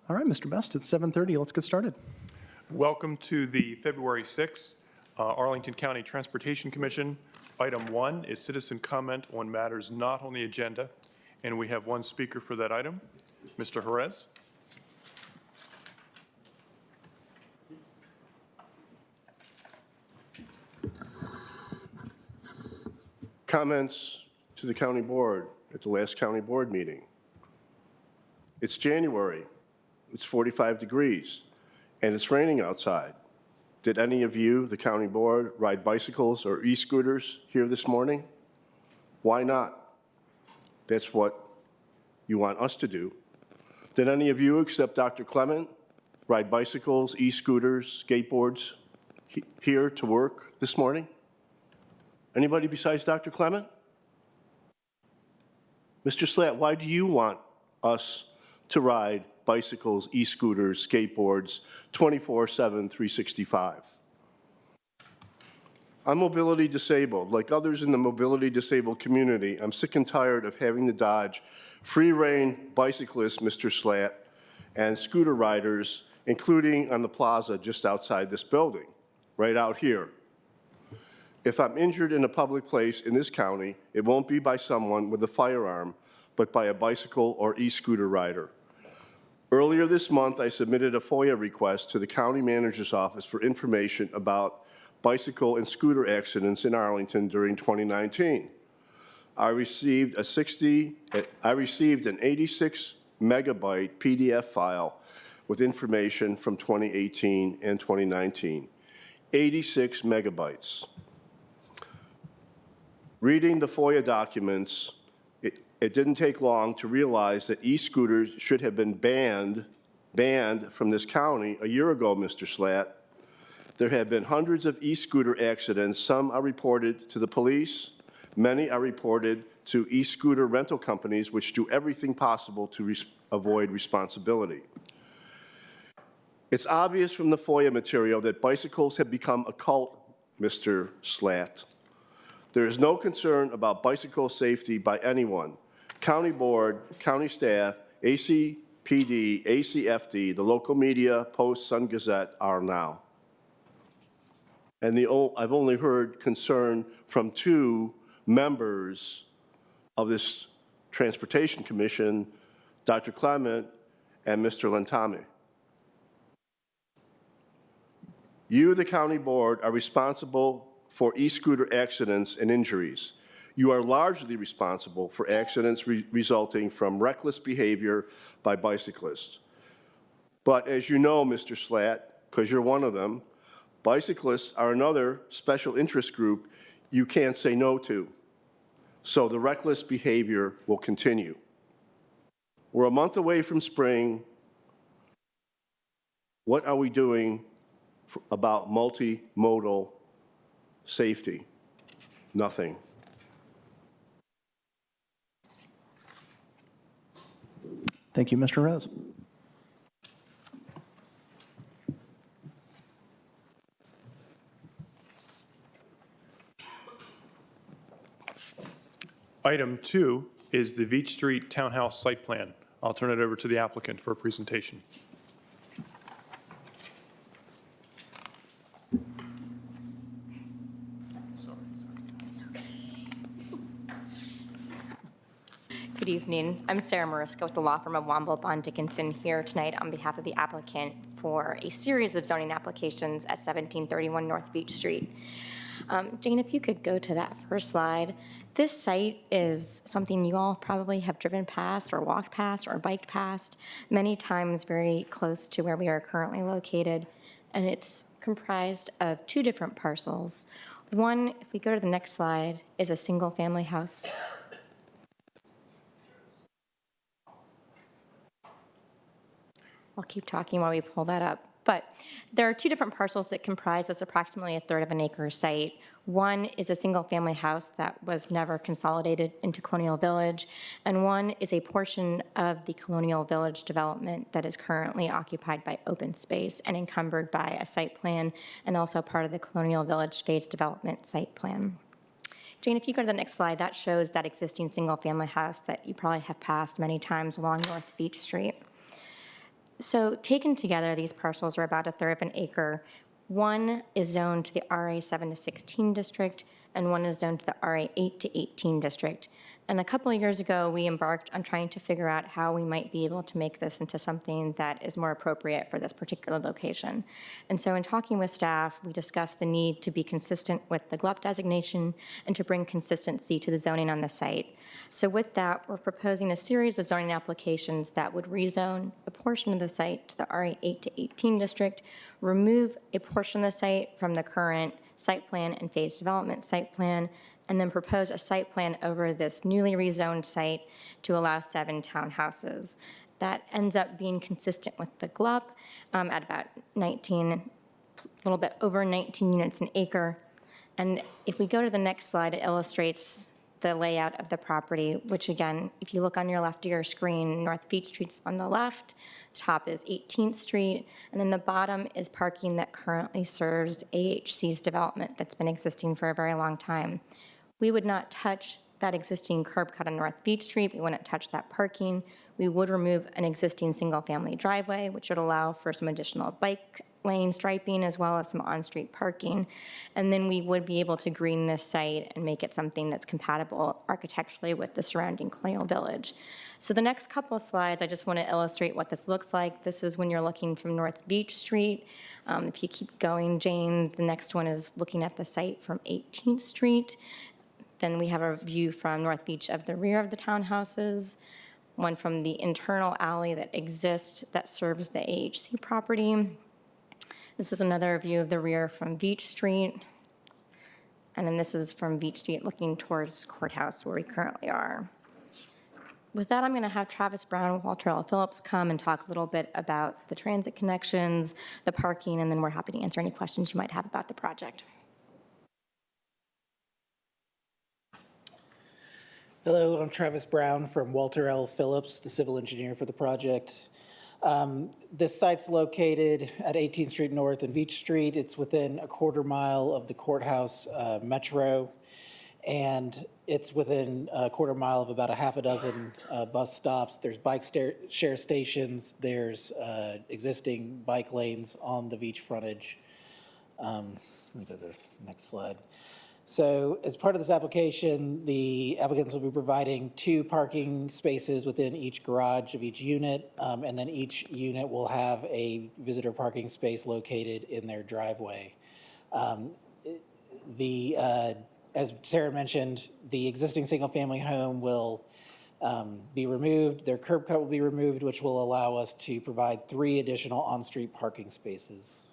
All right, Mr. Best, it's 7:30. Let's get started. Welcome to the February 6th Arlington County Transportation Commission. Item 1 is citizen comment on matters not on the agenda, and we have one speaker for that item, Mr. Jerez. Comments to the county board at the last county board meeting. It's January, it's 45 degrees, and it's raining outside. Did any of you, the county board, ride bicycles or e-scooters here this morning? Why not? That's what you want us to do. Did any of you, except Dr. Clement, ride bicycles, e-scooters, skateboards here to work this morning? Anybody besides Dr. Clement? Mr. Slatt, why do you want us to ride bicycles, e-scooters, skateboards, 24/7, 365? I'm mobility disabled. Like others in the mobility disabled community, I'm sick and tired of having to dodge free-rein bicyclists, Mr. Slatt, and scooter riders, including on the plaza just outside this building, right out here. If I'm injured in a public place in this county, it won't be by someone with a firearm, but by a bicycle or e-scooter rider. Earlier this month, I submitted a FOIA request to the county manager's office for information about bicycle and scooter accidents in Arlington during 2019. I received an 86 megabyte PDF file with information from 2018 and 2019. 86 megabytes. Reading the FOIA documents, it didn't take long to realize that e-scooters should have been banned from this county a year ago, Mr. Slatt. There have been hundreds of e-scooter accidents. Some are reported to the police. Many are reported to e-scooter rental companies, which do everything possible to avoid responsibility. It's obvious from the FOIA material that bicycles have become a cult, Mr. Slatt. There is no concern about bicycle safety by anyone. County board, county staff, ACPD, ACFD, the local media, Post, Sun Gazette are now. And I've only heard concern from 2 members of this Transportation Commission, Dr. Clement and Mr. Lentame. You, the county board, are responsible for e-scooter accidents and injuries. You are largely responsible for accidents resulting from reckless behavior by bicyclists. But as you know, Mr. Slatt, because you're one of them, bicyclists are another special interest group you can't say no to. So the reckless behavior will continue. We're a month away from spring. What are we doing about multimodal safety? Nothing. Thank you, Mr. Rose. Item 2 is the Veach Street Townhouse Site Plan. I'll turn it over to the applicant for a presentation. Good evening. I'm Sarah Mariska with the law firm of Womble Bond Dickinson here tonight on behalf of the applicant for a series of zoning applications at 1731 North Beach Street. Jane, if you could go to that first slide. This site is something you all probably have driven past or walked past or biked past many times, very close to where we are currently located. And it's comprised of 2 different parcels. One, if we go to the next slide, is a single family house. I'll keep talking while we pull that up. But there are 2 different parcels that comprise this approximately 1/3 of an acre site. One is a single family house that was never consolidated into Colonial Village, and one is a portion of the Colonial Village development that is currently occupied by open space and encumbered by a site plan and also part of the Colonial Village phase development site plan. Jane, if you go to the next slide, that shows that existing single family house that you probably have passed many times along North Beach Street. So taken together, these parcels are about a third of an acre. One is zoned to the RA 7 to 16 district, and one is zoned to the RA 8 to 18 district. And a couple of years ago, we embarked on trying to figure out how we might be able to make this into something that is more appropriate for this particular location. And so in talking with staff, we discussed the need to be consistent with the GLUP designation and to bring consistency to the zoning on the site. So with that, we're proposing a series of zoning applications that would rezone a portion of the site to the RA 8 to 18 district, remove a portion of the site from the current site plan and phase development site plan, and then propose a site plan over this newly rezoned site to allow 7 townhouses. That ends up being consistent with the GLUP at about 19, a little bit over 19 units an acre. And if we go to the next slide, it illustrates the layout of the property, which again, if you look on your left of your screen, North Beach Street's on the left, top is 18th Street, and then the bottom is parking that currently serves AHC's development that's been existing for a very long time. We would not touch that existing curb cut on North Beach Street. We wouldn't touch that parking. We would remove an existing single-family driveway, which would allow for some additional bike lane striping as well as some on-street parking. And then we would be able to green this site and make it something that's compatible architecturally with the surrounding colonial village. So the next couple of slides, I just want to illustrate what this looks like. This is when you're looking from North Beach Street. If you keep going, Jane, the next one is looking at the site from 18th Street. Then we have a view from North Beach of the rear of the townhouses, one from the internal alley that exists that serves the AHC property. This is another view of the rear from Beach Street. And then this is from Beach Street looking towards Courthouse where we currently are. With that, I'm going to have Travis Brown and Walter L. Phillips come and talk a little bit about the transit connections, the parking, and then we're happy to answer any questions you might have about the project. Hello, I'm Travis Brown from Walter L. Phillips, the civil engineer for the project. This site's located at 18th Street North and Beach Street. It's within a quarter mile of the courthouse metro, and it's within a quarter mile of about a half a dozen bus stops. There's bike share stations. There's existing bike lanes on the beach frontage. Let me go to the next slide. So as part of this application, the applicants will be providing 2 parking spaces within each garage of each unit, and then each unit will have a visitor parking space located in their driveway. As Sarah mentioned, the existing single-family home will be removed. Their curb cut will be removed, which will allow us to provide 3 additional on-street parking spaces.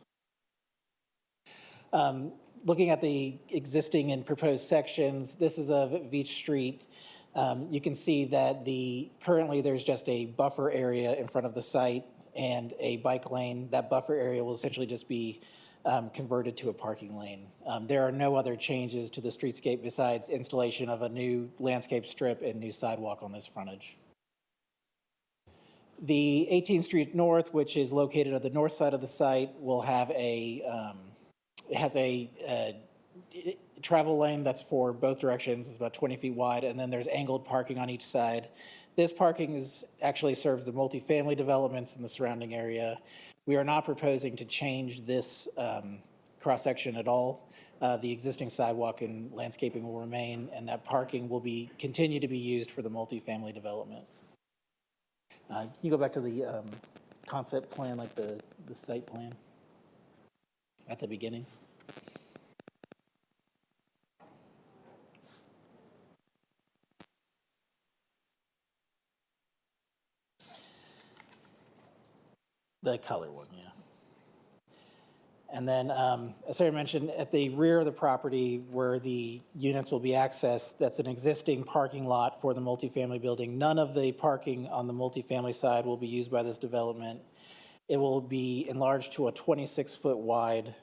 Looking at the existing and proposed sections, this is of Beach Street. You can see that currently there's just a buffer area in front of the site and a bike lane. That buffer area will essentially just be converted to a parking lane. There are no other changes to the streetscape besides installation of a new landscape strip and new sidewalk on this frontage. The 18th Street North, which is located at the north side of the site, will have it has a travel lane that's for both directions. It's about 20 feet wide, and then there's angled parking on each side. This parking actually serves the multifamily developments in the surrounding area. We are not proposing to change this cross-section at all. The existing sidewalk and landscaping will remain, and that parking will continue to be used for the multifamily development. Can you go back to the concept plan, like the site plan at the beginning? The color one, yeah. And then, as Sarah mentioned, at the rear of the property where the units will be accessed, that's an existing parking lot for the multifamily building. None of the parking on the multifamily side will be used by this development. It will be enlarged to a 26-foot wide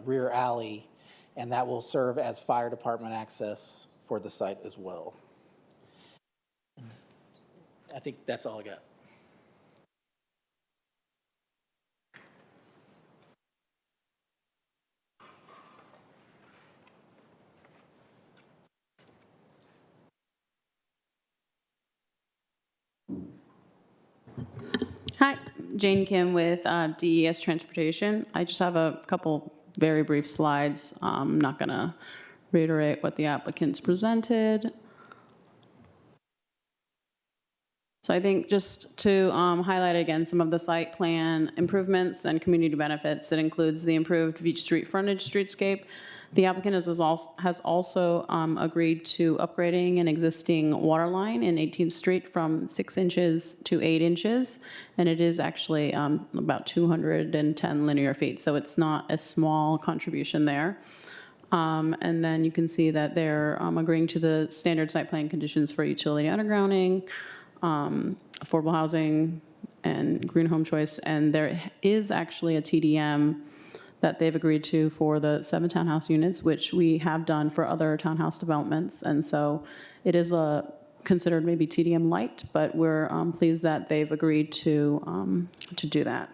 rear alley, and that will serve as fire department access for the site as well. I think that's all I got. Hi, Jane Kim with DES Transportation. I just have a couple very brief slides. I'm not going to reiterate what the applicants presented. So I think just to highlight again some of the site plan improvements and community benefits, it includes the improved Beach Street frontage streetscape. The applicant has also agreed to upgrading an existing water line in 18th Street from 6 inches to 8 inches, and it is actually about 210 linear feet, so it's not a small contribution there. And then you can see that they're agreeing to the standard site plan conditions for utility undergrounding, affordable housing, and green home choice, and there is actually a TDM that they've agreed to for the 7 townhouse units, which we have done for other townhouse developments. And so it is considered maybe TDM light, but we're pleased that they've agreed to do that.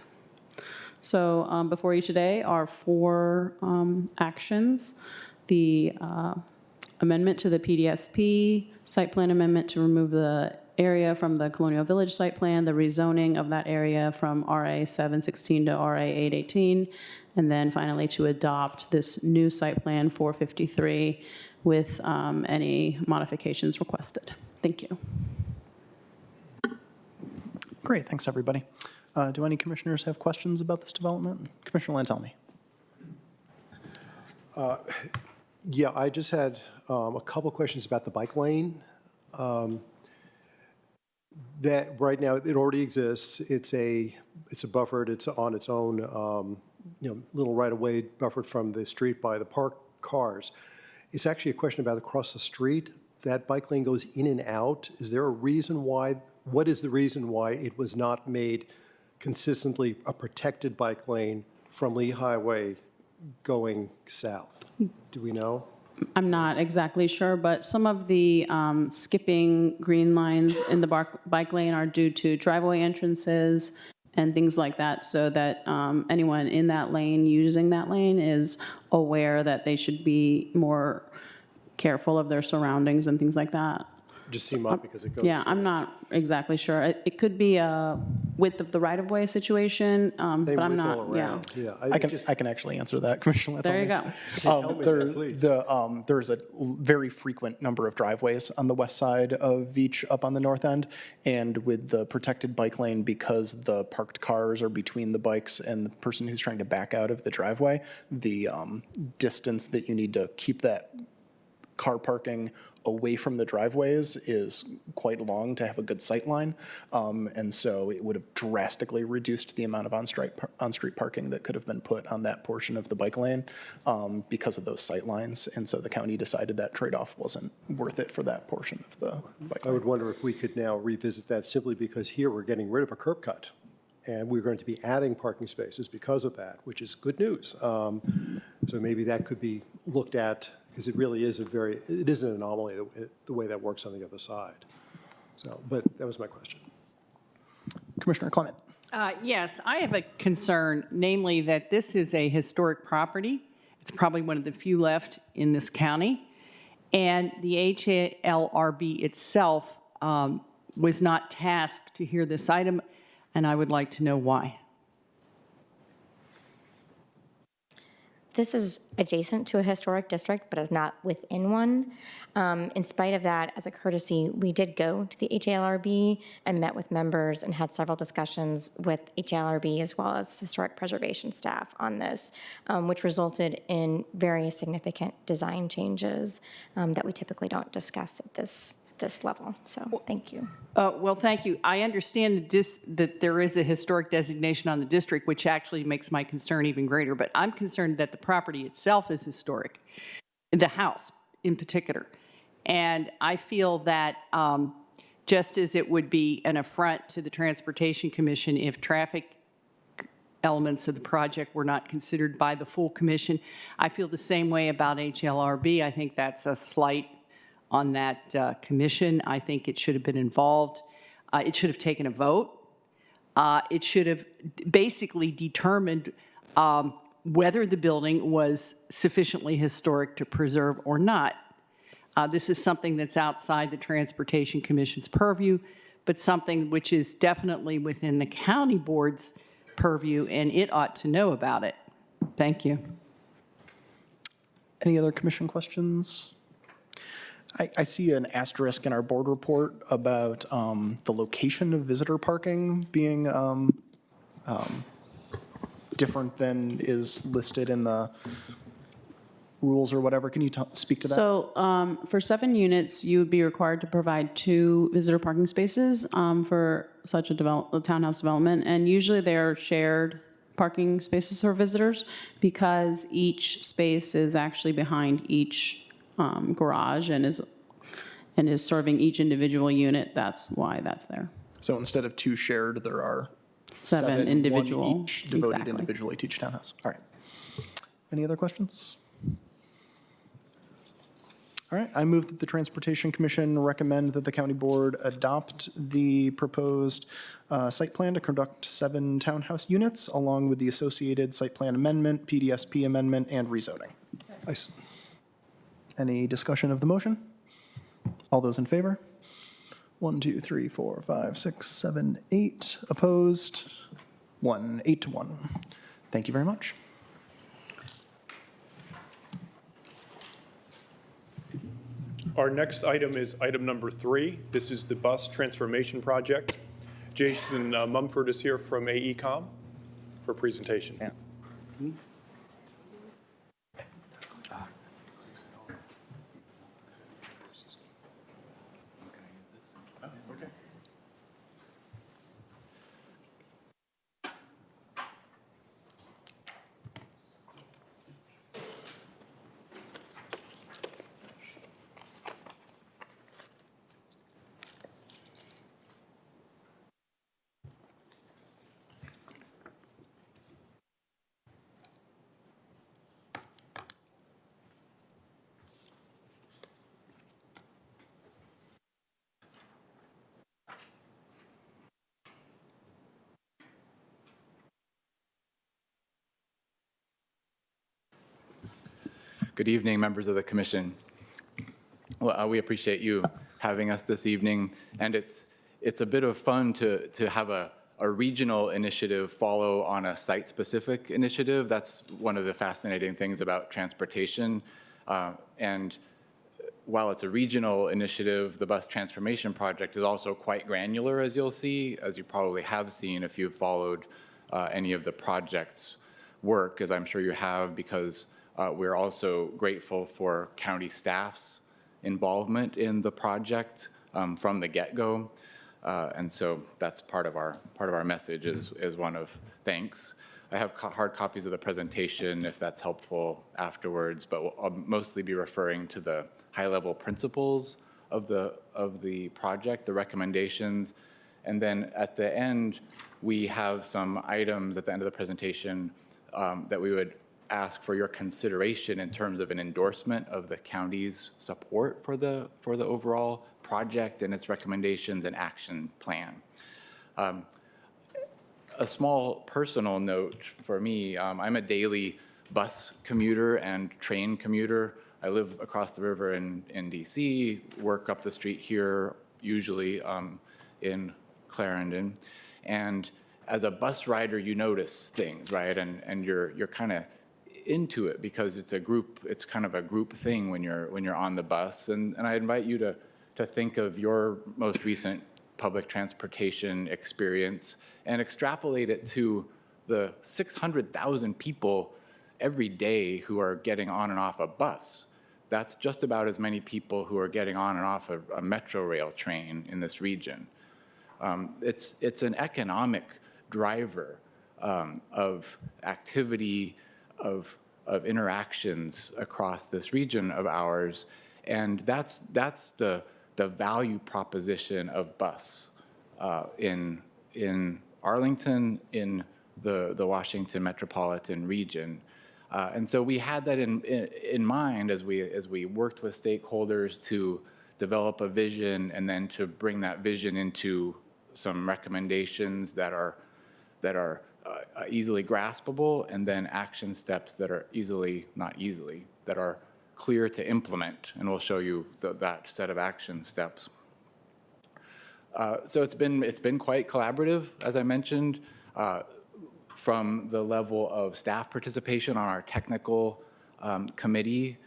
So before you today are 4 actions. The amendment to the PDSP, site plan amendment to remove the area from the Colonial Village site plan, the rezoning of that area from RA 716 to RA 818, and then finally to adopt this new site plan 453 with any modifications requested. Thank you. Great, thanks, everybody. Do any commissioners have questions about this development? Commissioner Lantelmi. Yeah, I just had a couple questions about the bike lane. That right now, it already exists. It's buffered, it's on its own, little right-of-way buffered from the street by the parked cars. It's actually a question about across the street. That bike lane goes in and out. Is there a reason why, what is the reason why it was not made consistently a protected bike lane from Lee Highway going south? Do we know? I'm not exactly sure, but some of the skipping green lines in the bike lane are due to driveway entrances and things like that, so that anyone in that lane, using that lane, is aware that they should be more careful of their surroundings and things like that. Just seem odd because it goes. Yeah, I'm not exactly sure. It could be a width of the right-of-way situation, but I'm Same width not, all yeah. around. Yeah, I can actually answer that, Commissioner Lantelmi. There you go. Tell me that, please. There's a very frequent number of driveways on the west side of Veach up on the north end, and with the protected bike lane, because the parked cars are between the bikes and the person who's trying to back out of the driveway, the distance that you need to keep that car parking away from the driveways is quite long to have a good sight line. And so it would have drastically reduced the amount of on-street parking that could have been put on that portion of the bike lane because of those sight lines. And so the county decided that trade-off wasn't worth it for that portion of the bike I lane. would wonder if we could now revisit that simply because here we're getting rid of a curb cut. And we're going to be adding parking spaces because of that, which is good news. So maybe that could be looked at, because it really is it is an anomaly, the way that works on the other side. So, but that was my question. Commissioner Clement. Yes, I have a concern, namely that this is a historic property. It's probably one of the few left in this county. And the HLRB itself was not tasked to hear this item, and I would like to know why. This is adjacent to a historic district, but is not within one. In spite of that, as a courtesy, we did go to the HALRB and met with members and had several discussions with HALRB as well as historic preservation staff on this, which resulted in very significant design changes that we typically don't discuss at this level. So thank you. Well, thank you. I understand that there is a historic designation on the district, which actually makes my concern even greater, but I'm concerned that the property itself is historic, the house in particular. And I feel that just as it would be an affront to the Transportation Commission if traffic elements of the project were not considered by the full commission, I feel the same way about HLRB. I think that's a slight on that commission. I think it should have been involved. It should have taken a vote. It should have basically determined whether the building was sufficiently historic to preserve or not. This is something that's outside the Transportation Commission's purview, but something which is definitely within the county board's purview, and it ought to know about it. Thank you. Any other commission questions? I see an asterisk in our board report about the location of visitor parking being different than is listed in the rules or whatever. Can you speak to that? So for 7 units, you would be required to provide 2 visitor parking spaces for such a townhouse development. And usually they are shared parking spaces for visitors because each space is actually behind each garage and is serving each individual unit. That's why that's there. So instead of 2 shared, there are 7 individual. one each devoted Exactly. individually to each townhouse. All right. Any other questions? All right, I move that the Transportation Commission recommend that the county board adopt the proposed site plan to conduct 7 townhouse units, along with the associated site plan amendment, PDSP amendment, and rezoning. Any discussion of the motion? All those in favor? 1, 2, 3, 4, 5, 6, 7, 8. Opposed? 1, 8 to 1. Thank you very much. Our next item is item number 3. This is the bus transformation project. Jason Mumford is here from AECom for presentation. Yeah. Good evening, members of the commission. Well, we appreciate you having us this evening, and it's a bit of fun to have a regional initiative follow on a site-specific initiative. That's one of the fascinating things about transportation. And while it's a regional initiative, the bus transformation project is also quite granular, as you'll see, as you probably have seen if you've followed any of the project's work, as I'm sure you have, because we're also grateful for county staff's involvement in the project from the get-go. And so that's part of our message is one of thanks. I have hard copies of the presentation if that's helpful afterwards, but I'll mostly be referring to the high-level principles of the project, the recommendations, and then at the end we have some items at the end of the presentation that we would ask for your consideration in terms of an endorsement of the county's support for the overall project and its recommendations and action plan. A small personal note for me, I'm a daily bus commuter and train commuter. I live across the river in DC, work up the street here, usually in Clarendon. And as a bus rider, you notice things, right? And you're kind of into it because it's kind of a group thing when you're on the bus. And I invite you to think of your most recent public transportation experience and extrapolate it to the 600,000 people every day who are getting on and off a bus. That's just about as many people who are getting on and off a metro rail train in this region. It's an economic driver of activity, of interactions across this region of ours, and that's the value proposition of bus in Arlington, in the Washington metropolitan region. And so we had that in mind as we worked with stakeholders to develop a vision and then to bring that vision into some recommendations that are easily graspable, and then action steps that are that are clear to implement. And we'll show you that set of action steps. So it's been quite collaborative, as I mentioned, from the level of staff participation on our technical committee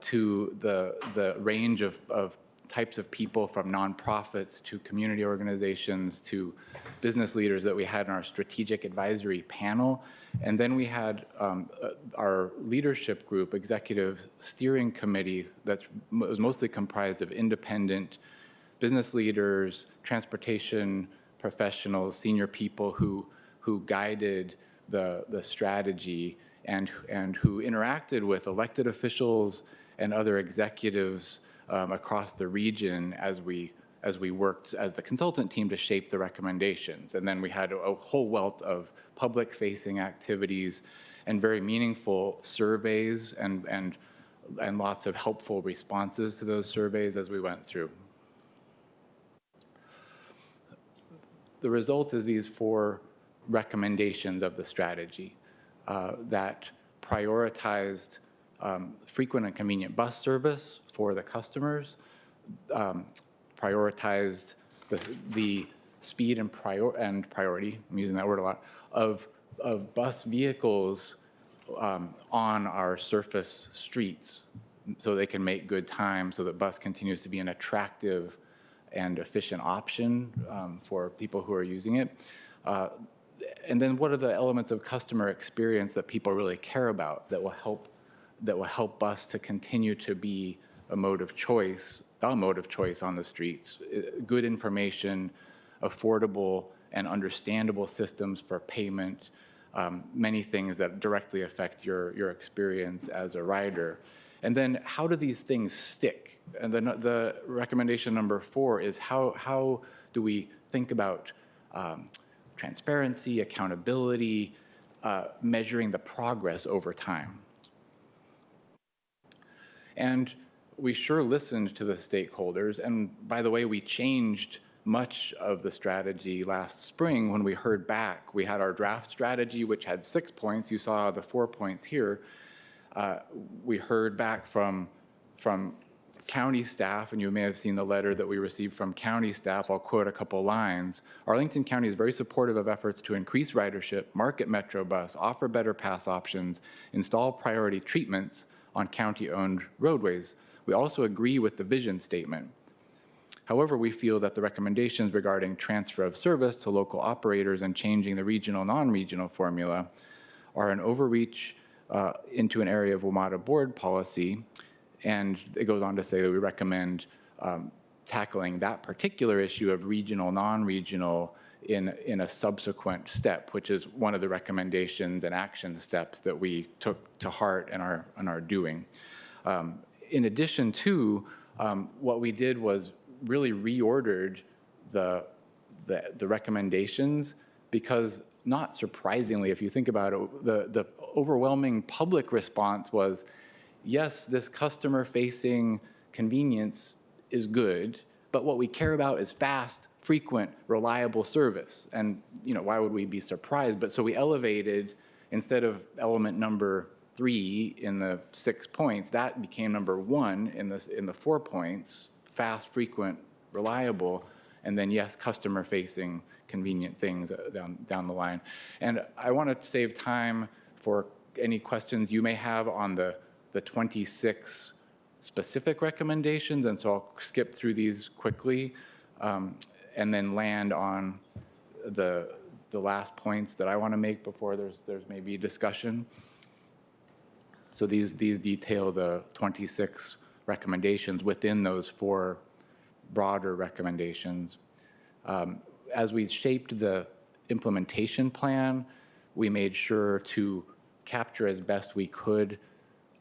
to the range of types of people, from nonprofits to community organizations to business leaders that we had in our strategic advisory panel. And then we had our leadership group, executive steering committee, that was mostly comprised of independent business leaders, transportation professionals, senior people who guided the strategy and who interacted with elected officials and other executives across the region as we worked as the consultant team to shape the recommendations. And then we had a whole wealth of public-facing activities and very meaningful surveys and lots of helpful responses to those surveys as we went through. The result is these 4 recommendations of the strategy that prioritized frequent and convenient bus service for the customers, prioritized the speed and priority, I'm using that word a lot, of bus vehicles on our surface streets so they can make good time, so that bus continues to be an attractive and efficient option for people who are using it. And then what are the elements of customer experience that people really care about that will help bus to continue to be a mode of choice, the mode of choice on the streets? Good information, affordable and understandable systems for payment, many things that directly affect your experience as a rider. And then how do these things stick? And then the recommendation number 4 is how do we think about transparency, accountability, measuring the progress over time? And we sure listened to the stakeholders. And by the way, we changed much of the strategy last spring when we heard back. We had our draft strategy, which had 6 points. You saw the 4 points here. We heard back from county staff, and you may have seen the letter that we received from county staff. I'll quote a couple lines. Arlington County is very supportive of efforts to increase ridership, market MetroBus, offer better pass options, install priority treatments on county-owned roadways. We also agree with the vision statement. However, we feel that the recommendations regarding transfer of service to local operators and changing the regional, non-regional formula are an overreach into an area of WMATA board policy. And it goes on to say that we recommend tackling that particular issue of regional, non-regional in a subsequent step, which is one of the recommendations and action steps that we took to heart and are doing. In addition to, what we did was really reordered the recommendations, because not surprisingly, if you think about it, the overwhelming public response was, yes, this customer-facing convenience is good, but what we care about is fast, frequent, reliable service. And why would we be surprised? But so we elevated, instead of element number 3 in the 6 points, that became number 1 in the 4 points: fast, frequent, reliable, and then yes, customer-facing, convenient things down the line. And I want to save time for any questions you may have on the 26 specific recommendations, and so I'll skip through these quickly and then land on the last points that I want to make before there's maybe a discussion. So these detail the 26 recommendations within those 4 broader recommendations. As we shaped the implementation plan, we made sure to capture as best we could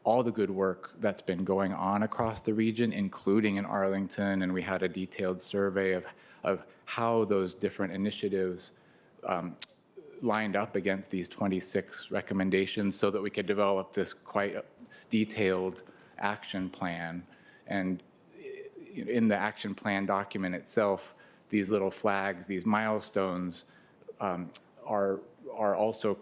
all the good work that's been going on across the region, including in Arlington, and we had a detailed survey of how those different initiatives lined up against these 26 recommendations so that we could develop this quite detailed action plan. And in the action plan document itself, these little flags, these milestones are also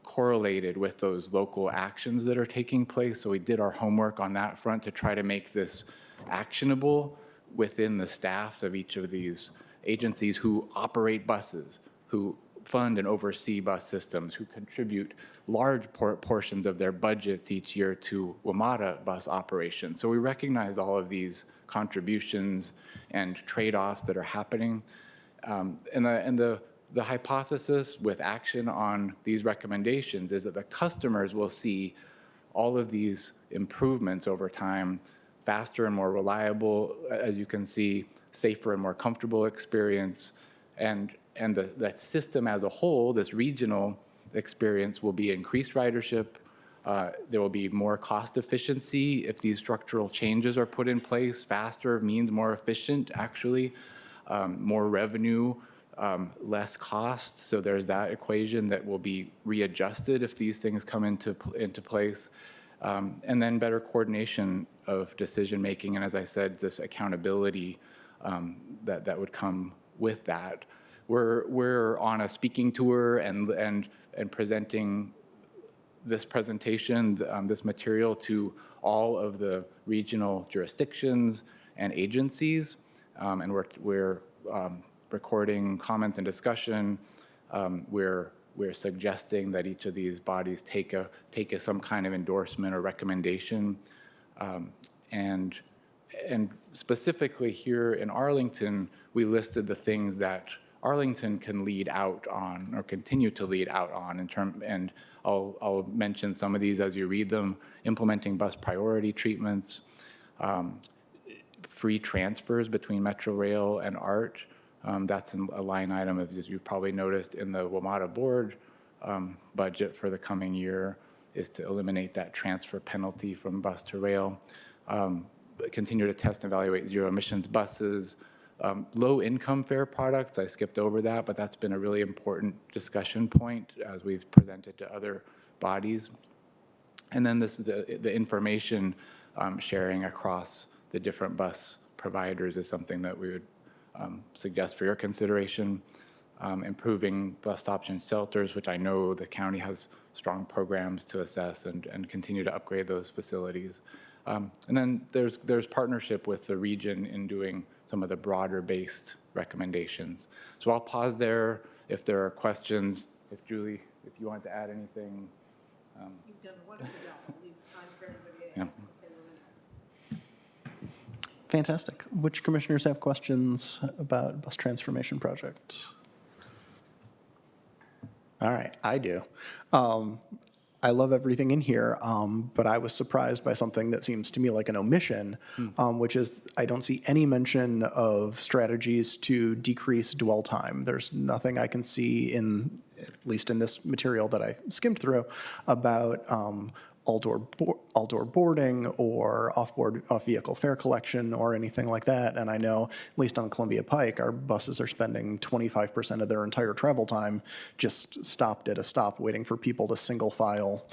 correlated with those local actions that are taking place. So we did our homework on that front to try to make this actionable within the staffs of each of these agencies who operate buses, who fund and oversee bus systems, who contribute large portions of their budgets each year to WMATA bus operations. So we recognize all of these contributions and trade-offs that are happening. And the hypothesis with action on these recommendations is that the customers will see all of these improvements over time, faster and more reliable, as you can see, safer and more comfortable experience, and that system as a whole, this regional experience, will be increased ridership. There will be more cost efficiency if these structural changes are put in place. Faster means more efficient, actually. More revenue, less cost. So there's that equation that will be readjusted if these things come into place. And then better coordination of decision making. And as I said, this accountability that would come with that. We're on a speaking tour and presenting this presentation, this material, to all of the regional jurisdictions and agencies, and we're recording comments and discussion. We're suggesting that each of these bodies take some kind of endorsement or recommendation, and specifically here in Arlington, we listed the things that Arlington can lead out on or continue to lead out on and I'll mention some of these as you read them: implementing bus priority treatments, free transfers between Metro Rail and ART. That's a line item, as you've probably noticed, in the WMATA board budget for the coming year, is to eliminate that transfer penalty from bus to rail. Continue to test and evaluate zero emissions buses. Low income fare products, I skipped over that, but that's been a really important discussion point as we've presented to other bodies. And then the information sharing across the different bus providers is something that we would suggest for your consideration. Improving bus stops and shelters, which I know the county has strong programs to assess and continue to upgrade those facilities. And then there's partnership with the region in doing some of the broader based recommendations. So I'll pause there if there are questions. If Julie, if you want to add anything. You've done a wonderful job. I'll leave time for everybody to Yeah. ask if they want to. Fantastic. Which commissioners have questions about bus transformation projects? All right, I do. I love everything in here, but I was surprised by something that seems to me like an omission, which is I don't see any mention of strategies to decrease dwell time. There's nothing I can see at least in this material that I skimmed through, about all-door boarding or off-vehicle fare collection or anything like that. And I know, at least on Columbia Pike, our buses are spending 25% of their entire travel time just stopped at a stop waiting for people to single file,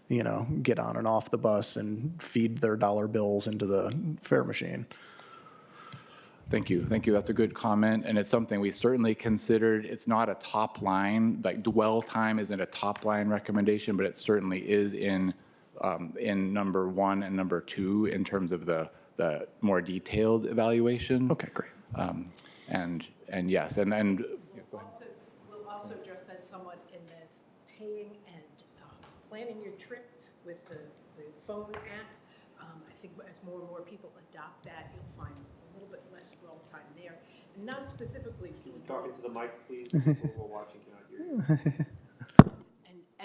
get on and off the bus and feed their dollar bills into the fare machine. Thank you. Thank you. That's a good comment. And it's something we certainly considered. It's not a top line, like dwell time isn't a top line recommendation, but it certainly is in number 1 and number 2 in terms of the more detailed evaluation. Okay, great. And yes, and then. We'll also address that somewhat in the paying and planning your trip with the phone app. I think as more and more people adopt that, you'll find a little bit less dwell time there. And not specifically for Talking to the mic, please. People who are watching cannot hear you.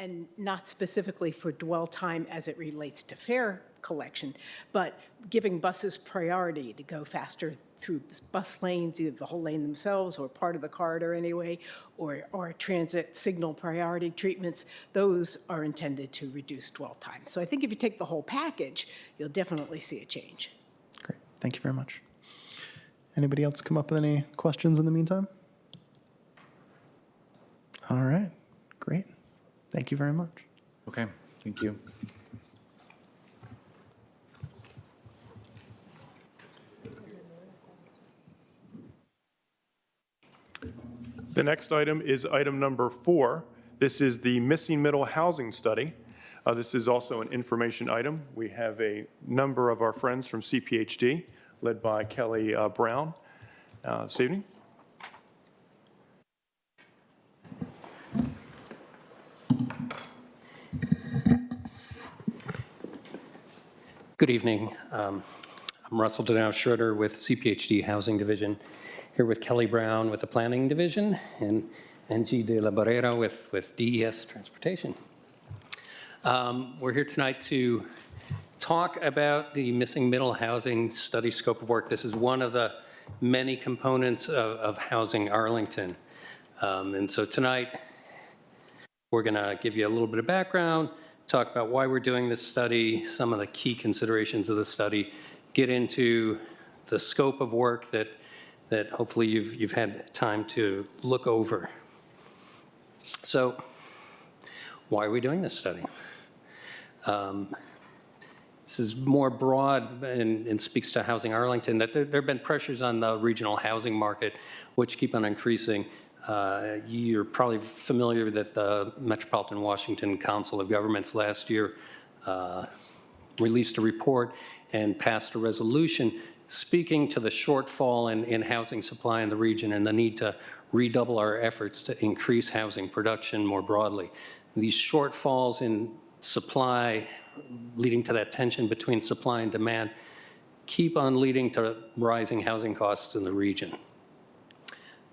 and not specifically for dwell time as it relates to fare collection, but giving buses priority to go faster through bus lanes, either the whole lane themselves or part of the corridor anyway, or transit signal priority treatments. Those are intended to reduce dwell time. So I think if you take the whole package, you'll definitely see a change. Great. Thank you very much. Anybody else come up with any questions in the meantime? All right. Great. Thank you very much. Okay, thank you. The next item is item number 4. This is the missing middle housing study. This is also an information item. We have a number of our friends from CPHD, led by Kelly Brown, this evening. Good evening. I'm Russell Donow Schroeder with CPHD Housing Division, here with Kelly Brown with the Planning Division, and Angie de la Barrera with DES Transportation. We're here tonight to talk about the missing middle housing study scope of work. This is one of the many components of Housing Arlington. And so tonight, we're going to give you a little bit of background, talk about why we're doing this study, some of the key considerations of the study, get into the scope of work that hopefully you've had time to look over. So why are we doing this study? This is more broad and speaks to Housing Arlington, that there have been pressures on the regional housing market, which keep on increasing. You're probably familiar that the Metropolitan Washington Council of Governments last year released a report and passed a resolution speaking to the shortfall in housing supply in the region and the need to redouble our efforts to increase housing production more broadly. These shortfalls in supply, leading to that tension between supply and demand, keep on leading to rising housing costs in the region.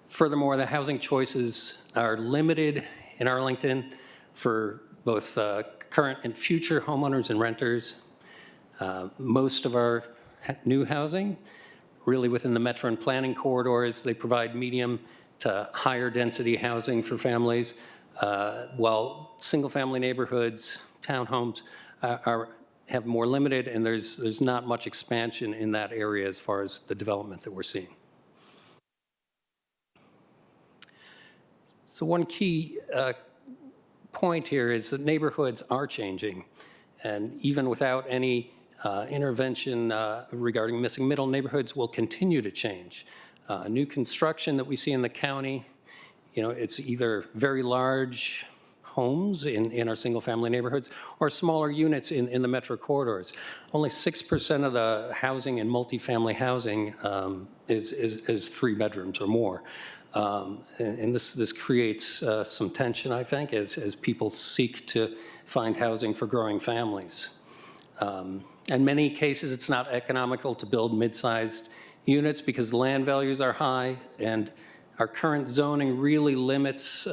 Furthermore, the housing choices are limited in Arlington for both current and future homeowners and renters. Most of our new housing, really within the metro and planning corridors, they provide medium to higher density housing for families, while single-family neighborhoods, townhomes have more limited, and there's not much expansion in that area as far as the development that we're seeing. So one key point here is that neighborhoods are changing, and even without any intervention regarding missing middle, neighborhoods will continue to change. New construction that we see in the county, it's either very large homes in our single-family neighborhoods or smaller units in the metro corridors. Only 6% of the housing in multifamily housing is 3 bedrooms or more. And this creates some tension, I think, as people seek to find housing for growing families. In many cases, it's not economical to build mid-sized units because land values are high, and our current zoning really limits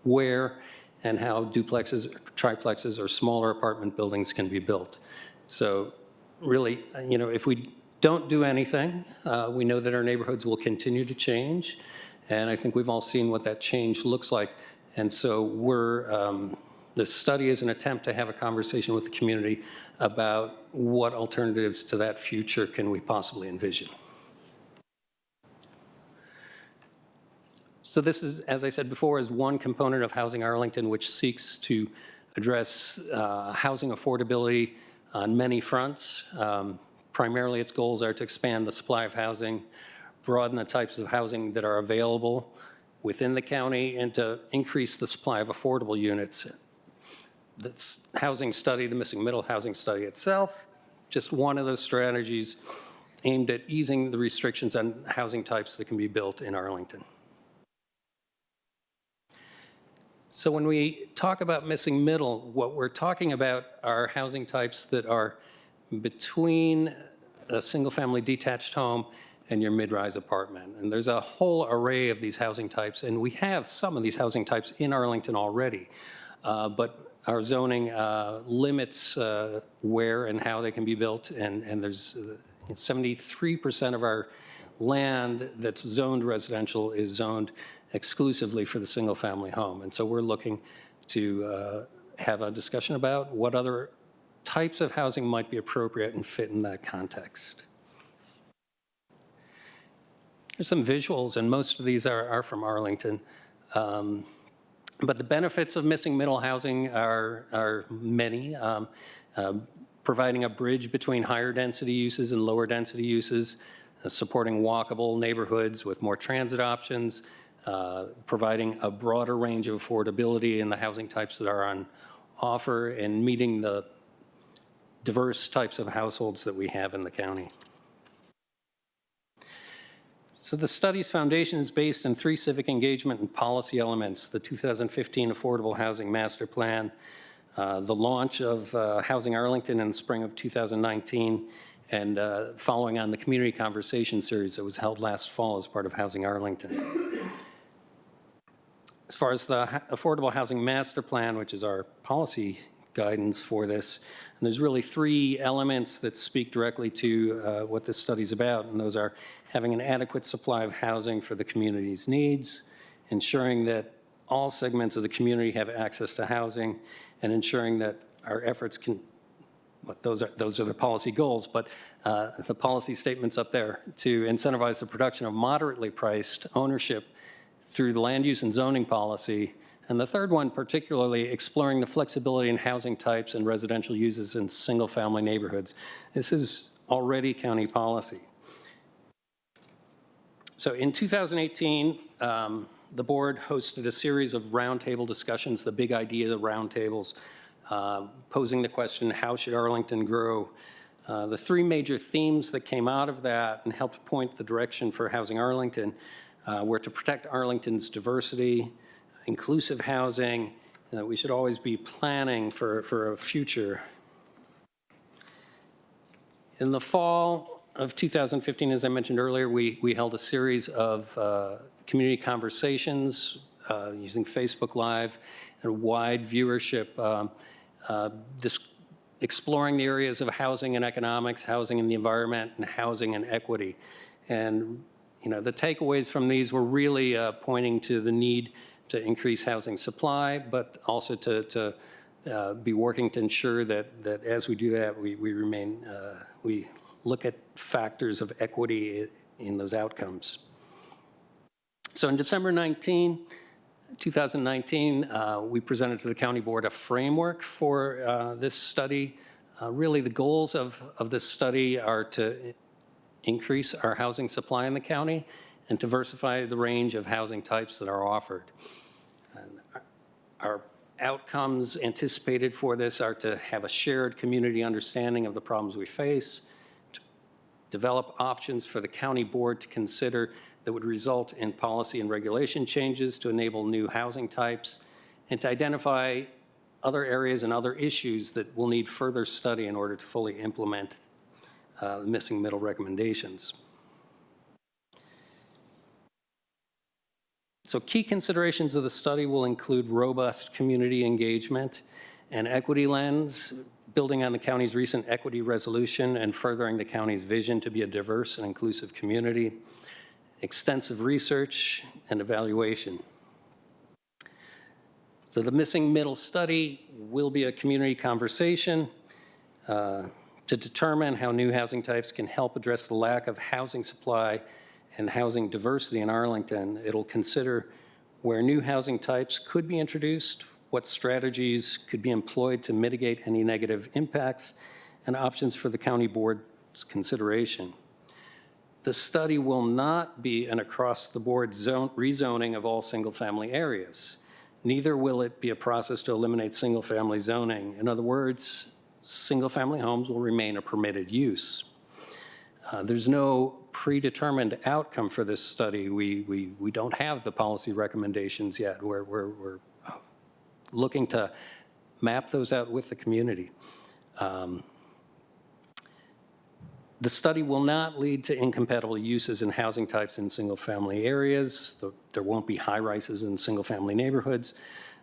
where and how duplexes, triplexes, or smaller apartment buildings can be built. So really, if we don't do anything, we know that our neighborhoods will continue to change. And I think we've all seen what that change looks like. And so this study is an attempt to have a conversation with the community about what alternatives to that future can we possibly envision. So this is, as I said before, is one component of Housing Arlington, which seeks to address housing affordability on many fronts. Primarily, its goals are to expand the supply of housing, broaden the types of housing that are available within the county, and to increase the supply of affordable units. This housing study, the missing middle housing study itself, just one of those strategies aimed at easing the restrictions on housing types that can be built in Arlington. So when we talk about missing middle, what we're talking about are housing types that are between a single-family detached home and your mid-rise apartment. And there's a whole array of these housing types, and we have some of these housing types in Arlington already. But our zoning limits where and how they can be built, and there's 73% of our land that's zoned residential is zoned exclusively for the single-family home. And so we're looking to have a discussion about what other types of housing might be appropriate and fit in that context. There's some visuals, and most of these are from Arlington. But the benefits of missing middle housing are many. Providing a bridge between higher density uses and lower density uses, supporting walkable neighborhoods with more transit options, providing a broader range of affordability in the housing types that are on offer, and meeting the diverse types of households that we have in the county. So the study's foundation is based on 3 civic engagement and policy elements: the 2015 Affordable Housing Master Plan, the launch of Housing Arlington in the spring of 2019, and following on the community conversation series that was held last fall as part of Housing Arlington. As far as the Affordable Housing Master Plan, which is our policy guidance for this, and there's really three elements that speak directly to what this study's about, and those are having an adequate supply of housing for the community's needs, ensuring that all segments of the community have access to housing, and ensuring that our efforts can, those are the policy goals, but the policy statements up there to incentivize the production of moderately priced ownership through the land use and zoning policy. And the third one, particularly exploring the flexibility in housing types and residential uses in single-family neighborhoods. This is already county policy. So in 2018, the board hosted a series of roundtable discussions, the big idea of roundtables, posing the question, how should Arlington grow? The three major themes that came out of that and helped point the direction for Housing Arlington were to protect Arlington's diversity, inclusive housing, and that we should always be planning for a future. In the fall of 2015, as I mentioned earlier, we held a series of community conversations using Facebook Live and wide viewership, exploring the areas of housing and economics, housing and the environment, and housing and equity. And the takeaways from these were really pointing to the need to increase housing supply, but also to be working to ensure that as we do that, we look at factors of equity in those outcomes. So in December 2019, we presented to the county board a framework for this study. Really, the goals of this study are to increase our housing supply in the county and diversify the range of housing types that are offered. And our outcomes anticipated for this are to have a shared community understanding of the problems we face, to develop options for the county board to consider that would result in policy and regulation changes to enable new housing types, and to identify other areas and other issues that will need further study in order to fully implement missing middle recommendations. So key considerations of the study will include robust community engagement, an equity lens, building on the county's recent equity resolution and furthering the county's vision to be a diverse and inclusive community, extensive research and evaluation. So the missing middle study will be a community conversation to determine how new housing types can help address the lack of housing supply and housing diversity in Arlington. It'll consider where new housing types could be introduced, what strategies could be employed to mitigate any negative impacts, and options for the county board's consideration. The study will not be an across-the-board rezoning of all single-family areas. Neither will it be a process to eliminate single-family zoning. In other words, single-family homes will remain a permitted use. There's no predetermined outcome for this study. We don't have the policy recommendations yet. We're looking to map those out with the community. The study will not lead to incompatible uses in housing types in single-family areas. There won't be high-rises in single-family neighborhoods.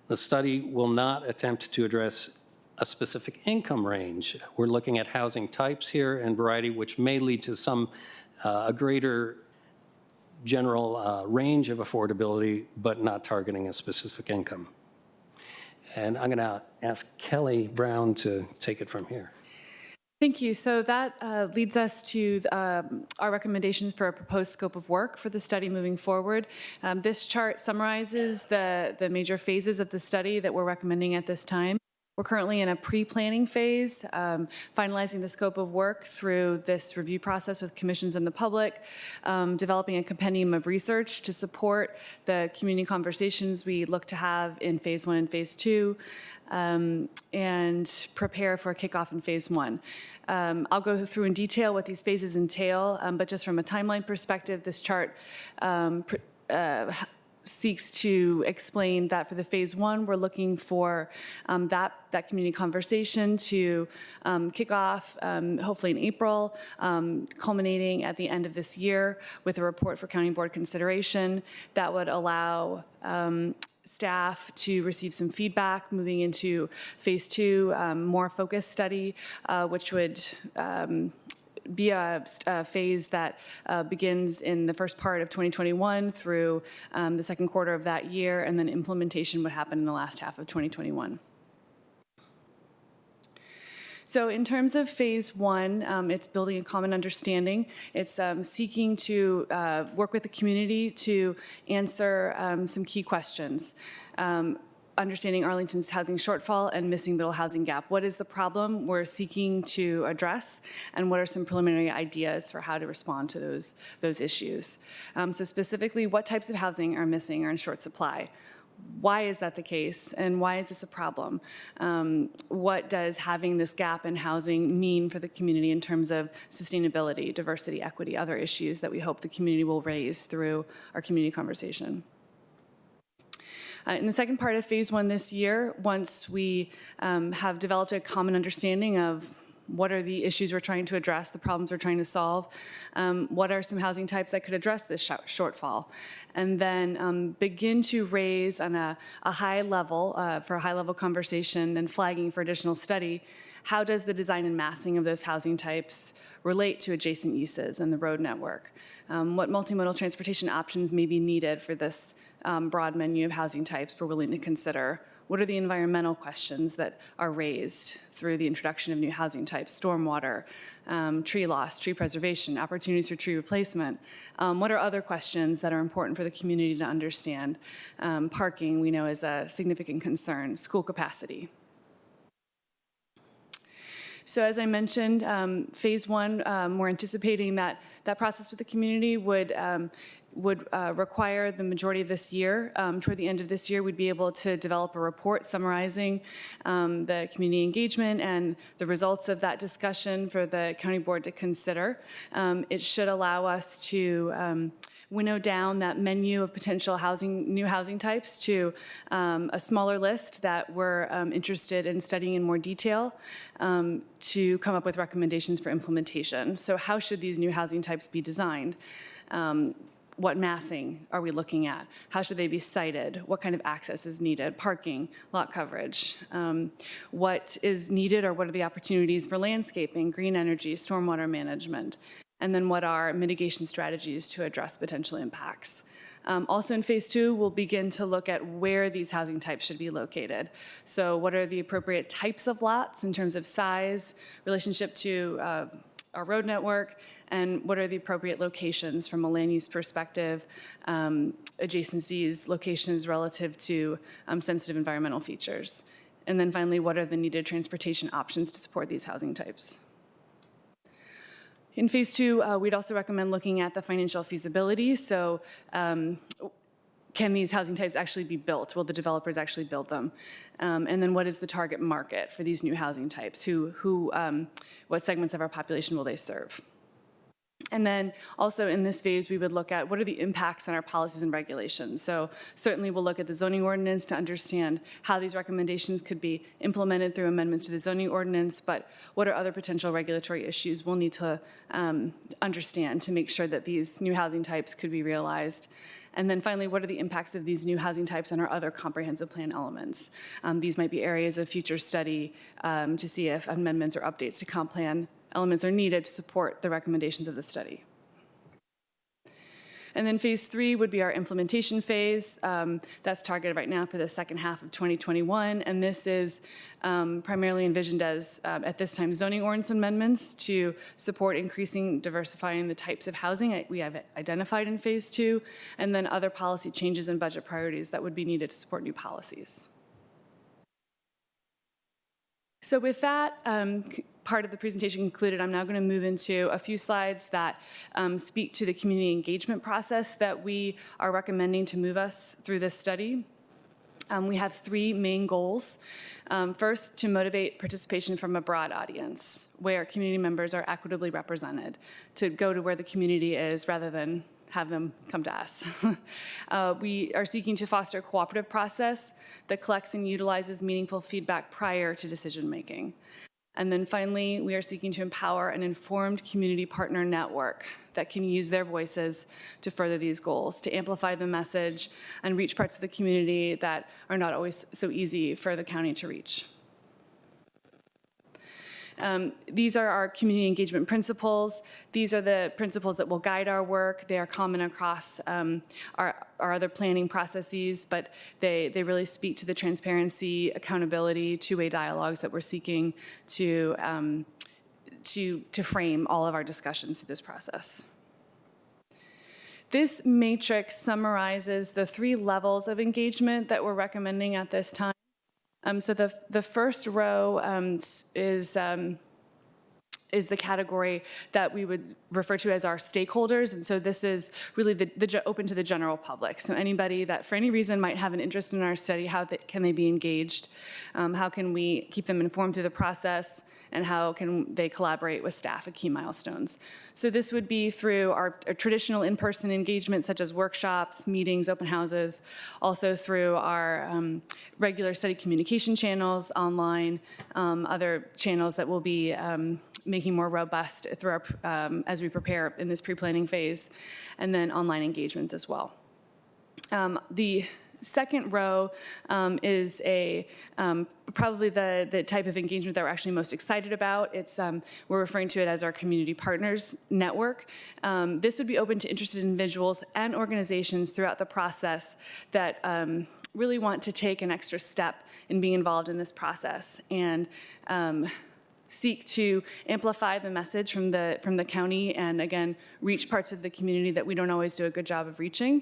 The study will not attempt to address a specific income range. We're looking at housing types here and variety, which may lead to a greater general range of affordability, but not targeting a specific income. And I'm going to ask Kelly Brown to take it from here. Thank you. So that leads us to our recommendations for a proposed scope of work for the study moving forward. This chart summarizes the major phases of the study that we're recommending at this time. We're currently in a pre-planning phase, finalizing the scope of work through this review process with commissions and the public, developing a compendium of research to support the community conversations we look to have in phase 1 and phase 2, and prepare for a kickoff in phase 1. I'll go through in detail what these phases entail, but just from a timeline perspective, this chart seeks to explain that for the phase one, we're looking for that community conversation to kick off hopefully in April, culminating at the end of this year with a report for county board consideration that would allow staff to receive some feedback moving into phase two, more focused study, which would be a phase that begins in the first part of 2021 through the second quarter of that year, and then implementation would happen in the last half of 2021. So in terms of phase one, it's building a common understanding. It's seeking to work with the community to answer some key questions. Understanding Arlington's housing shortfall and missing middle housing gap. What is the problem we're seeking to address, and what are some preliminary ideas for how to respond to those issues? So specifically, what types of housing are missing or in short supply? Why is that the case, and why is this a problem? What does having this gap in housing mean for the community in terms of sustainability, diversity, equity, other issues that we hope the community will raise through our community conversation? In the second part of phase one this year, once we have developed a common understanding of what are the issues we're trying to address, the problems we're trying to solve, what are some housing types that could address this shortfall, and then begin to raise on a high level, for a high level conversation and flagging for additional study, how does the design and massing of those housing types relate to adjacent uses and the road network? What multimodal transportation options may be needed for this broad menu of housing types we're willing to consider? What are the environmental questions that are raised through the introduction of new housing types, stormwater, tree loss, tree preservation, opportunities for tree replacement? What are other questions that are important for the community to understand? Parking, we know, is a significant concern, school capacity. So as I mentioned, phase one, we're anticipating that process with the community would require the majority of this year. Toward the end of this year, we'd be able to develop a report summarizing the community engagement and the results of that discussion for the county board to consider. It should allow us to winnow down that menu of potential new housing types to a smaller list that we're interested in studying in more detail to come up with recommendations for implementation. So how should these new housing types be designed? What massing are we looking at? How should they be sited? What kind of access is needed? Parking, lot coverage. What is needed, or what are the opportunities for landscaping, green energy, stormwater management? And then what are mitigation strategies to address potential impacts? Also in phase two, we'll begin to look at where these housing types should be located. So what are the appropriate types of lots in terms of size, relationship to our road network, and what are the appropriate locations from a land use perspective, adjacencies, locations relative to sensitive environmental features. And then finally, what are the needed transportation options to support these housing types? In phase two, we'd also recommend looking at the financial feasibility. So can these housing types actually be built? Will the developers actually build them? And then what is the target market for these new housing types? What segments of our population will they serve? And then also in this phase, we would look at what are the impacts on our policies and regulations. So certainly we'll look at the zoning ordinance to understand how these recommendations could be implemented through amendments to the zoning ordinance, but what are other potential regulatory issues we'll need to understand to make sure that these new housing types could be realized. And then finally, what are the impacts of these new housing types on our other comprehensive plan elements? These might be areas of future study to see if amendments or updates to comp plan elements are needed to support the recommendations of the study. And then phase three would be our implementation phase. That's targeted right now for the second half of 2021. And this is primarily envisioned as, at this time, zoning ordinance amendments to support diversifying the types of housing we have identified in phase two, and then other policy changes and budget priorities that would be needed to support new policies. So with that part of the presentation concluded, I'm now going to move into a few slides that speak to the community engagement process that we are recommending to move us through this study. We have three main goals. First, to motivate participation from a broad audience where community members are equitably represented, to go to where the community is rather than have them come to us. We are seeking to foster a cooperative process that collects and utilizes meaningful feedback prior to decision-making. And then finally, we are seeking to empower an informed community partner network that can use their voices to further these goals, to amplify the message and reach parts of the community that are not always so easy for the county to reach. These are our community engagement principles. These are the principles that will guide our work. They are common across our other planning processes, but they really speak to the transparency, accountability, two-way dialogues that we're seeking to frame all of our discussions through this process. This matrix summarizes the 3 levels of engagement that we're recommending at this time. So the first row is the category that we would refer to as our stakeholders. And so this is really open to the general public. So anybody that for any reason might have an interest in our study, can they be engaged? How can we keep them informed through the process? And how can they collaborate with staff at key milestones? So this would be through our traditional in-person engagement, such as workshops, meetings, open houses, also through our regular study communication channels online, other channels that will be making more robust through our, as we prepare in this pre-planning phase, and then online engagements as well. The second row is probably the type of engagement that we're actually most excited about. We're referring to it as our community partners network. This would be open to interested individuals and organizations throughout the process that really want to take an extra step in being involved in this process and seek to amplify the message from the county and, again, reach parts of the community that we don't always do a good job of reaching.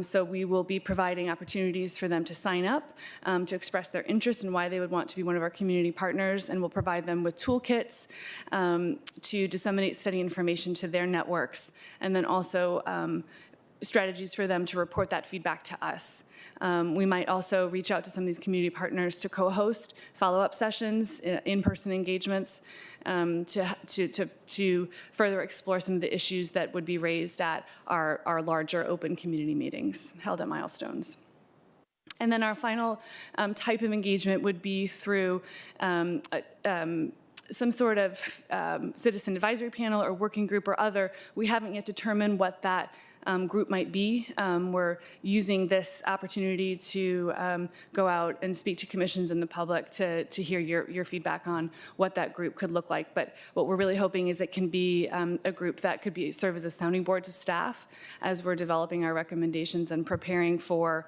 So we will be providing opportunities for them to sign up, to express their interest in why they would want to be one of our community partners, and we'll provide them with toolkits to disseminate study information to their networks, and then also strategies for them to report that feedback to us. We might also reach out to some of these community partners to co-host follow-up sessions, in-person engagements, to further explore some of the issues that would be raised at our larger open community meetings held at milestones. And then our final type of engagement would be through some sort of citizen advisory panel or working group or other. We haven't yet determined what that group might be. We're using this opportunity to go out and speak to commissions and the public to hear your feedback on what that group could look like. But what we're really hoping is it can be a group that could serve as a sounding board to staff as we're developing our recommendations and preparing for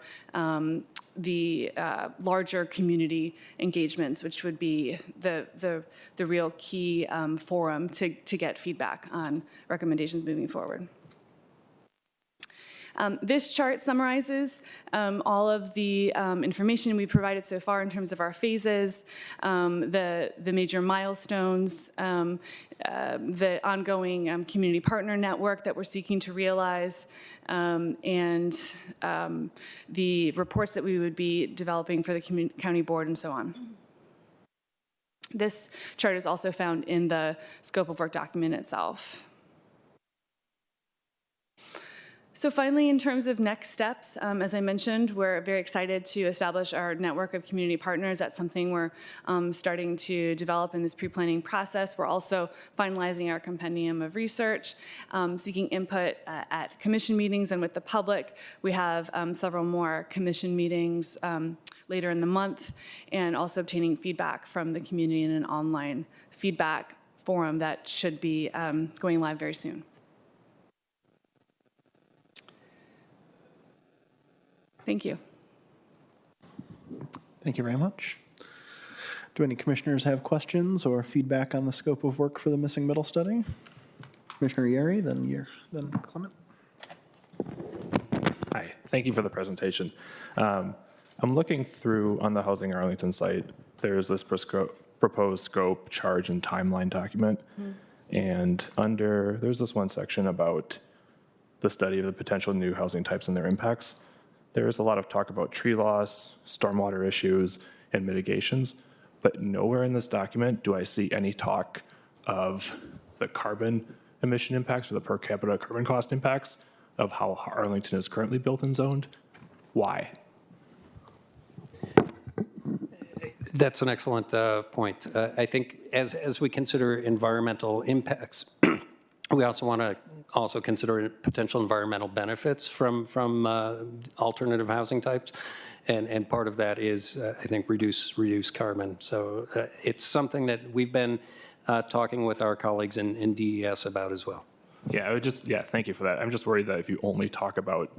the larger community engagements, which would be the real key forum to get feedback on recommendations moving forward. This chart summarizes all of the information we've provided so far in terms of our phases, the major milestones, the ongoing community partner network that we're seeking to realize, and the reports that we would be developing for the county board and so on. This chart is also found in the scope of work document itself. So finally, in terms of next steps, as I mentioned, we're very excited to establish our network of community partners. That's something we're starting to develop in this pre-planning process. We're also finalizing our compendium of research, seeking input at commission meetings and with the public. We have several more commission meetings later in the month, and also obtaining feedback from the community in an online feedback forum that should be going live very soon. Thank you. Thank you very much. Do any commissioners have questions or feedback on the scope of work for the missing middle study? Commissioner Yeri, then Clement. Hi, thank you for the presentation. I'm looking through on the Housing Arlington site. There's this proposed scope, charge, and timeline document. And there's this one section about the study of the potential new housing types and their impacts. There's a lot of talk about tree loss, stormwater issues, and mitigations, but nowhere in this document do I see any talk of the carbon emission impacts or the per capita carbon cost impacts of how Arlington is currently built and zoned? Why? That's an excellent point. I think as we consider environmental impacts, we also want to also consider potential environmental benefits from alternative housing types. And part of that is, I think, reduce carbon. So it's something that we've been talking with our colleagues in DES about as well. Yeah, thank you for that. I'm just worried that if you only talk about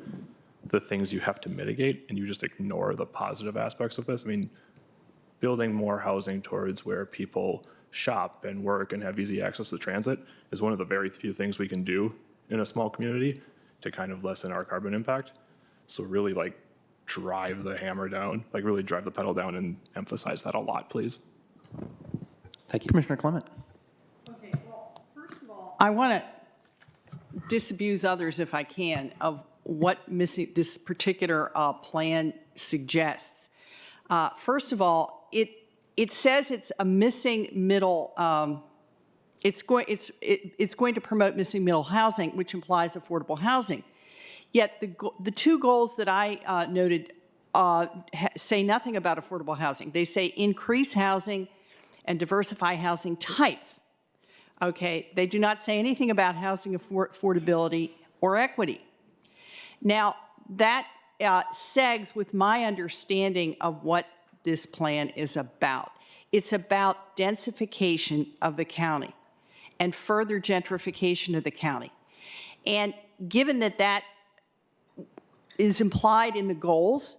the things you have to mitigate and you just ignore the positive aspects of this, I mean, building more housing towards where people shop and work and have easy access to transit is one of the very few things we can do in a small community to kind of lessen our carbon impact. So really drive the hammer down, really drive the pedal down and emphasize that a lot, please. Thank you. Commissioner Clement. Okay, well, first of all, I want to disabuse others, if I can, of what this particular plan suggests. First of all, it says it's a missing middle. It's going to promote missing middle housing, which implies affordable housing. Yet the two goals that I noted say nothing about affordable housing. They say increase housing and diversify housing types. Okay, they do not say anything about housing affordability or equity. Now, that segs with my understanding of what this plan is about. It's about densification of the county and further gentrification of the county. And given that that is implied in the goals,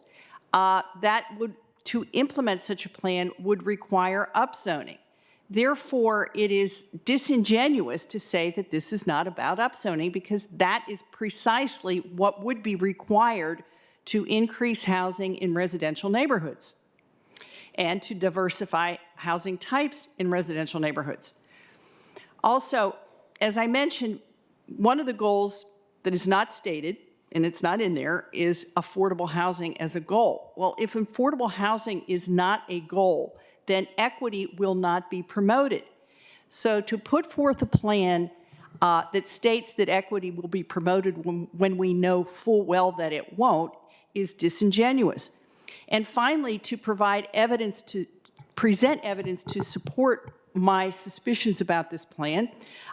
to implement such a plan would require upzoning. Therefore, it is disingenuous to say that this is not about upzoning, because that is precisely what would be required to increase housing in residential neighborhoods and to diversify housing types in residential neighborhoods. Also, as I mentioned, one of the goals that is not stated, and it's not in there, is affordable housing as a goal. Well, if affordable housing is not a goal, then equity will not be promoted. So to put forth a plan that states that equity will be promoted when we know full well that it won't is disingenuous. And finally, to present evidence to support my suspicions about this plan,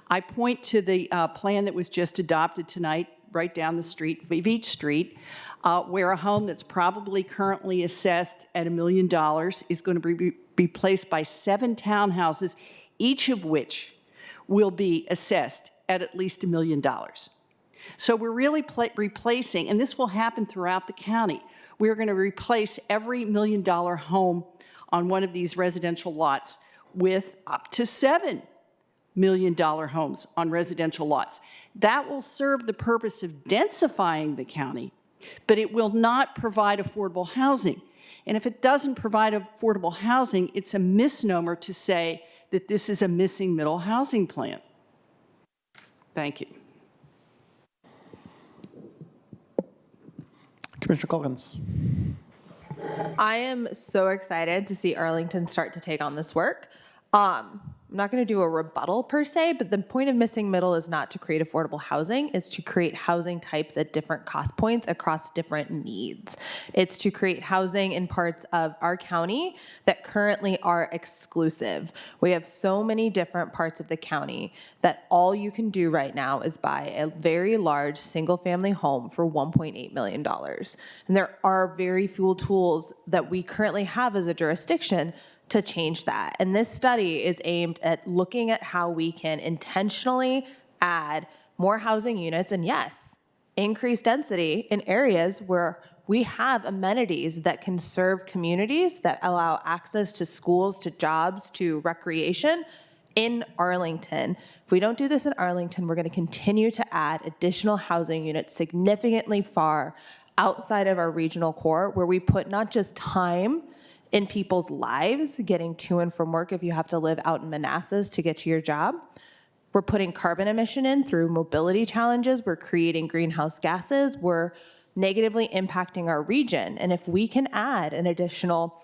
I point to the plan that was just adopted tonight right down the street, Beach Street, where a home that's probably currently assessed at $1 million is going to be replaced by 7 townhouses, each of which will be assessed at least $1 million. So we're really replacing, and this will happen throughout the county, we're going to replace every $1 million home on one of these residential lots with up to 7 $1 million homes on residential lots. That will serve the purpose of densifying the county, but it will not provide affordable housing. And if it doesn't provide affordable housing, it's a misnomer to say that this is a missing middle housing plan. Thank you. Commissioner Culkins. I am so excited to see Arlington start to take on this work. I'm not going to do a rebuttal per se, but the point of missing middle is not to create affordable housing, it's to create housing types at different cost points across different needs. It's to create housing in parts of our county that currently are exclusive. We have so many different parts of the county that all you can do right now is buy a very large single-family home for $1.8 million. And there are very few tools that we currently have as a jurisdiction to change that. And this study is aimed at looking at how we can intentionally add more housing units and, yes, increase density in areas where we have amenities that can serve communities, that allow access to schools, to jobs, to recreation in Arlington. If we don't do this in Arlington, we're going to continue to add additional housing units significantly far outside of our regional core, where we put not just time in people's lives, getting to and from work if you have to live out in Manassas to get to your job. We're putting carbon emission in through mobility challenges. We're creating greenhouse gases. We're negatively impacting our region. And if we can add an additional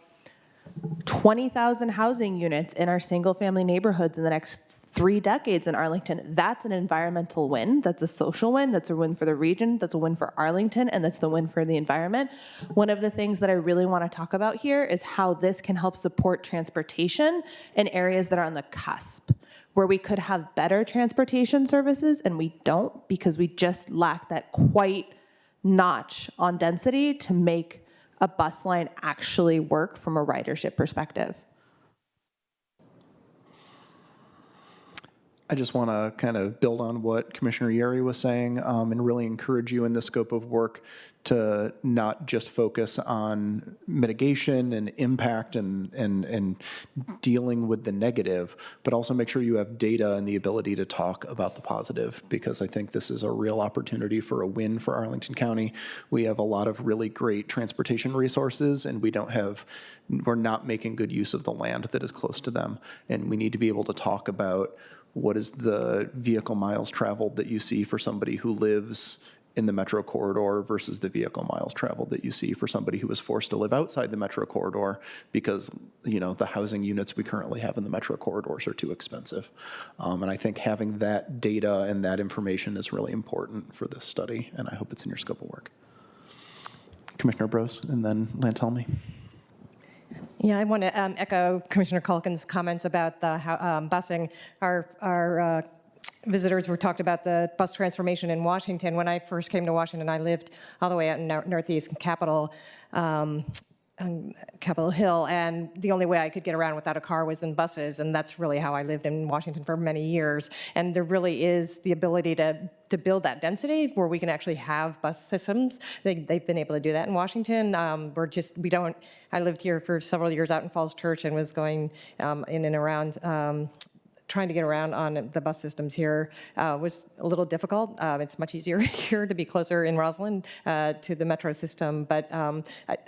20,000 housing units in our single-family neighborhoods in the next 3 decades in Arlington. That's an environmental win. That's a social win. That's a win for the region. That's a win for Arlington, and that's the win for the environment. One of the things that I really want to talk about here is how this can help support transportation in areas that are on the cusp, where we could have better transportation services, and we don't because we just lack that quite notch on density to make a bus line actually work from a ridership perspective. I just want to kind of build on what Commissioner Yeri was saying and really encourage you in this scope of work to not just focus on mitigation and impact and dealing with the negative, but also make sure you have data and the ability to talk about the positive, because I think this is a real opportunity for a win for Arlington County. We have a lot of really great transportation resources, and we're not making good use of the land that is close to them. And we need to be able to talk about what is the vehicle miles traveled that you see for somebody who lives in the metro corridor versus the vehicle miles traveled that you see for somebody who is forced to live outside the metro corridor because, the housing units we currently have in the metro corridors are too expensive. And I think having that data and that information is really important for this study, and I hope it's in your scope of work. Commissioner Brose, and then Lantelmi. Yeah, I want to echo Commissioner Culkin's comments about the busing. Our visitors were talked about the bus transformation in Washington. When I first came to Washington, I lived all the way out in Northeast Capitol Hill, and the only way I could get around without a car was in buses, and that's really how I lived in Washington for many years. And there really is the ability to build that density where we can actually have bus systems. They've been able to do that in Washington. I lived here for several years out in Falls Church and was going in and around trying to get around on the bus systems here was a little difficult. It's much easier here to be closer in Roslyn to the metro system, but I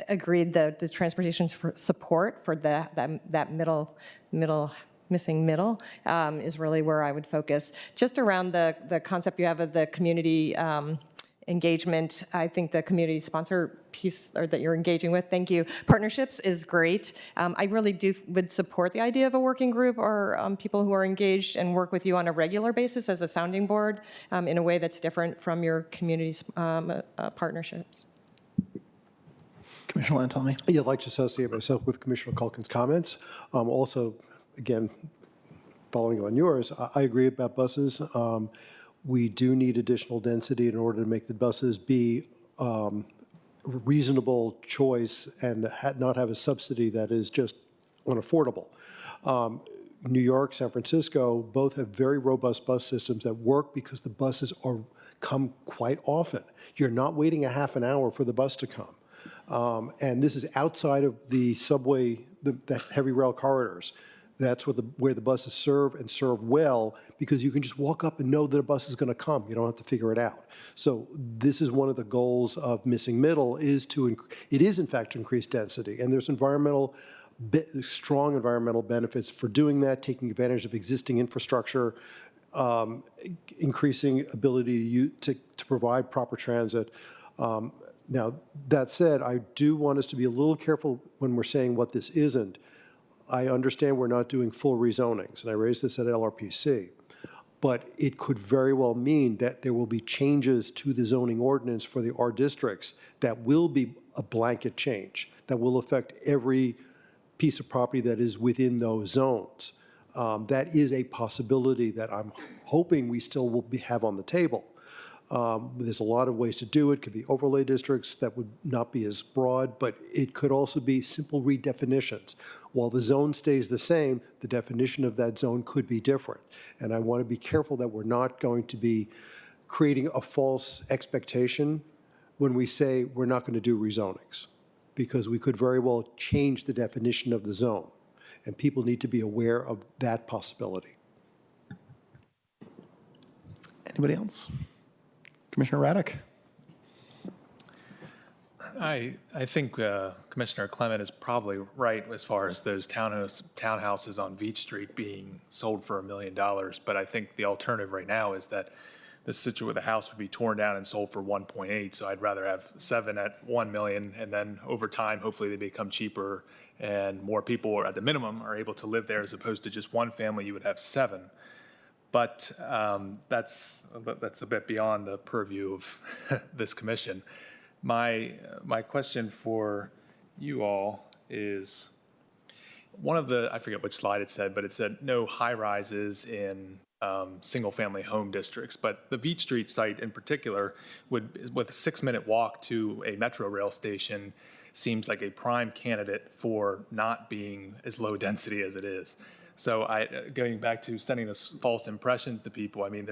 agreed that the transportation support for that missing middle is really where I would focus. Just around the concept you have of the community engagement, I think the community sponsor piece that you're engaging with, thank you. Partnerships is great. I really would support the idea of a working group or people who are engaged and work with you on a regular basis as a sounding board in a way that's different from your community partnerships. Commissioner Lantelmi. Yeah, I'd like to associate myself with Commissioner Culkin's comments. Also, again, following on yours, I agree about buses. We do need additional density in order to make the buses be a reasonable choice and not have a subsidy that is just unaffordable. New York, San Francisco, both have very robust bus systems that work because the buses come quite often. You're not waiting a half an hour for the bus to come. And this is outside of the subway, the heavy rail corridors. That's where the buses serve and serve well, because you can just walk up and know that a bus is going to come. You don't have to figure it out. So this is one of the goals of Missing Middle it is in fact to increase density. And there's strong environmental benefits for doing that, taking advantage of existing infrastructure, increasing ability to provide proper transit. Now, that said, I do want us to be a little careful when we're saying what this isn't. I understand we're not doing full rezonings, and I raised this at LRPC, but it could very well mean that there will be changes to the zoning ordinance for the R districts that will be a blanket change, that will affect every piece of property that is within those zones. That is a possibility that I'm hoping we still will have on the table. There's a lot of ways to do it. Could be overlay districts that would not be as broad, but it could also be simple redefinitions. While the zone stays the same, the definition of that zone could be different. And I want to be careful that we're not going to be creating a false expectation when we say we're not going to do rezonings, because we could very well change the definition of the zone, and people need to be aware of that possibility. Anybody else? Commissioner Raddick. I think Commissioner Clement is probably right as far as those townhouses on Veach Street being sold for $1 million. But I think the alternative right now is that the house would be torn down and sold for 1.8. So I'd rather have 7 at 1 million, and then over time, hopefully they become cheaper and more people, or at the minimum, are able to live there, as opposed to just one family. You would have 7. But that's a bit beyond the purview of this commission. My question for you all is, one of the, I forget which slide it said, but it said no high-rises in single-family home districts. But the Veach Street site in particular, with a 6-minute walk to a metro rail station, seems like a prime candidate for not being as low density as it is. So going back to sending those false impressions to people, I mean,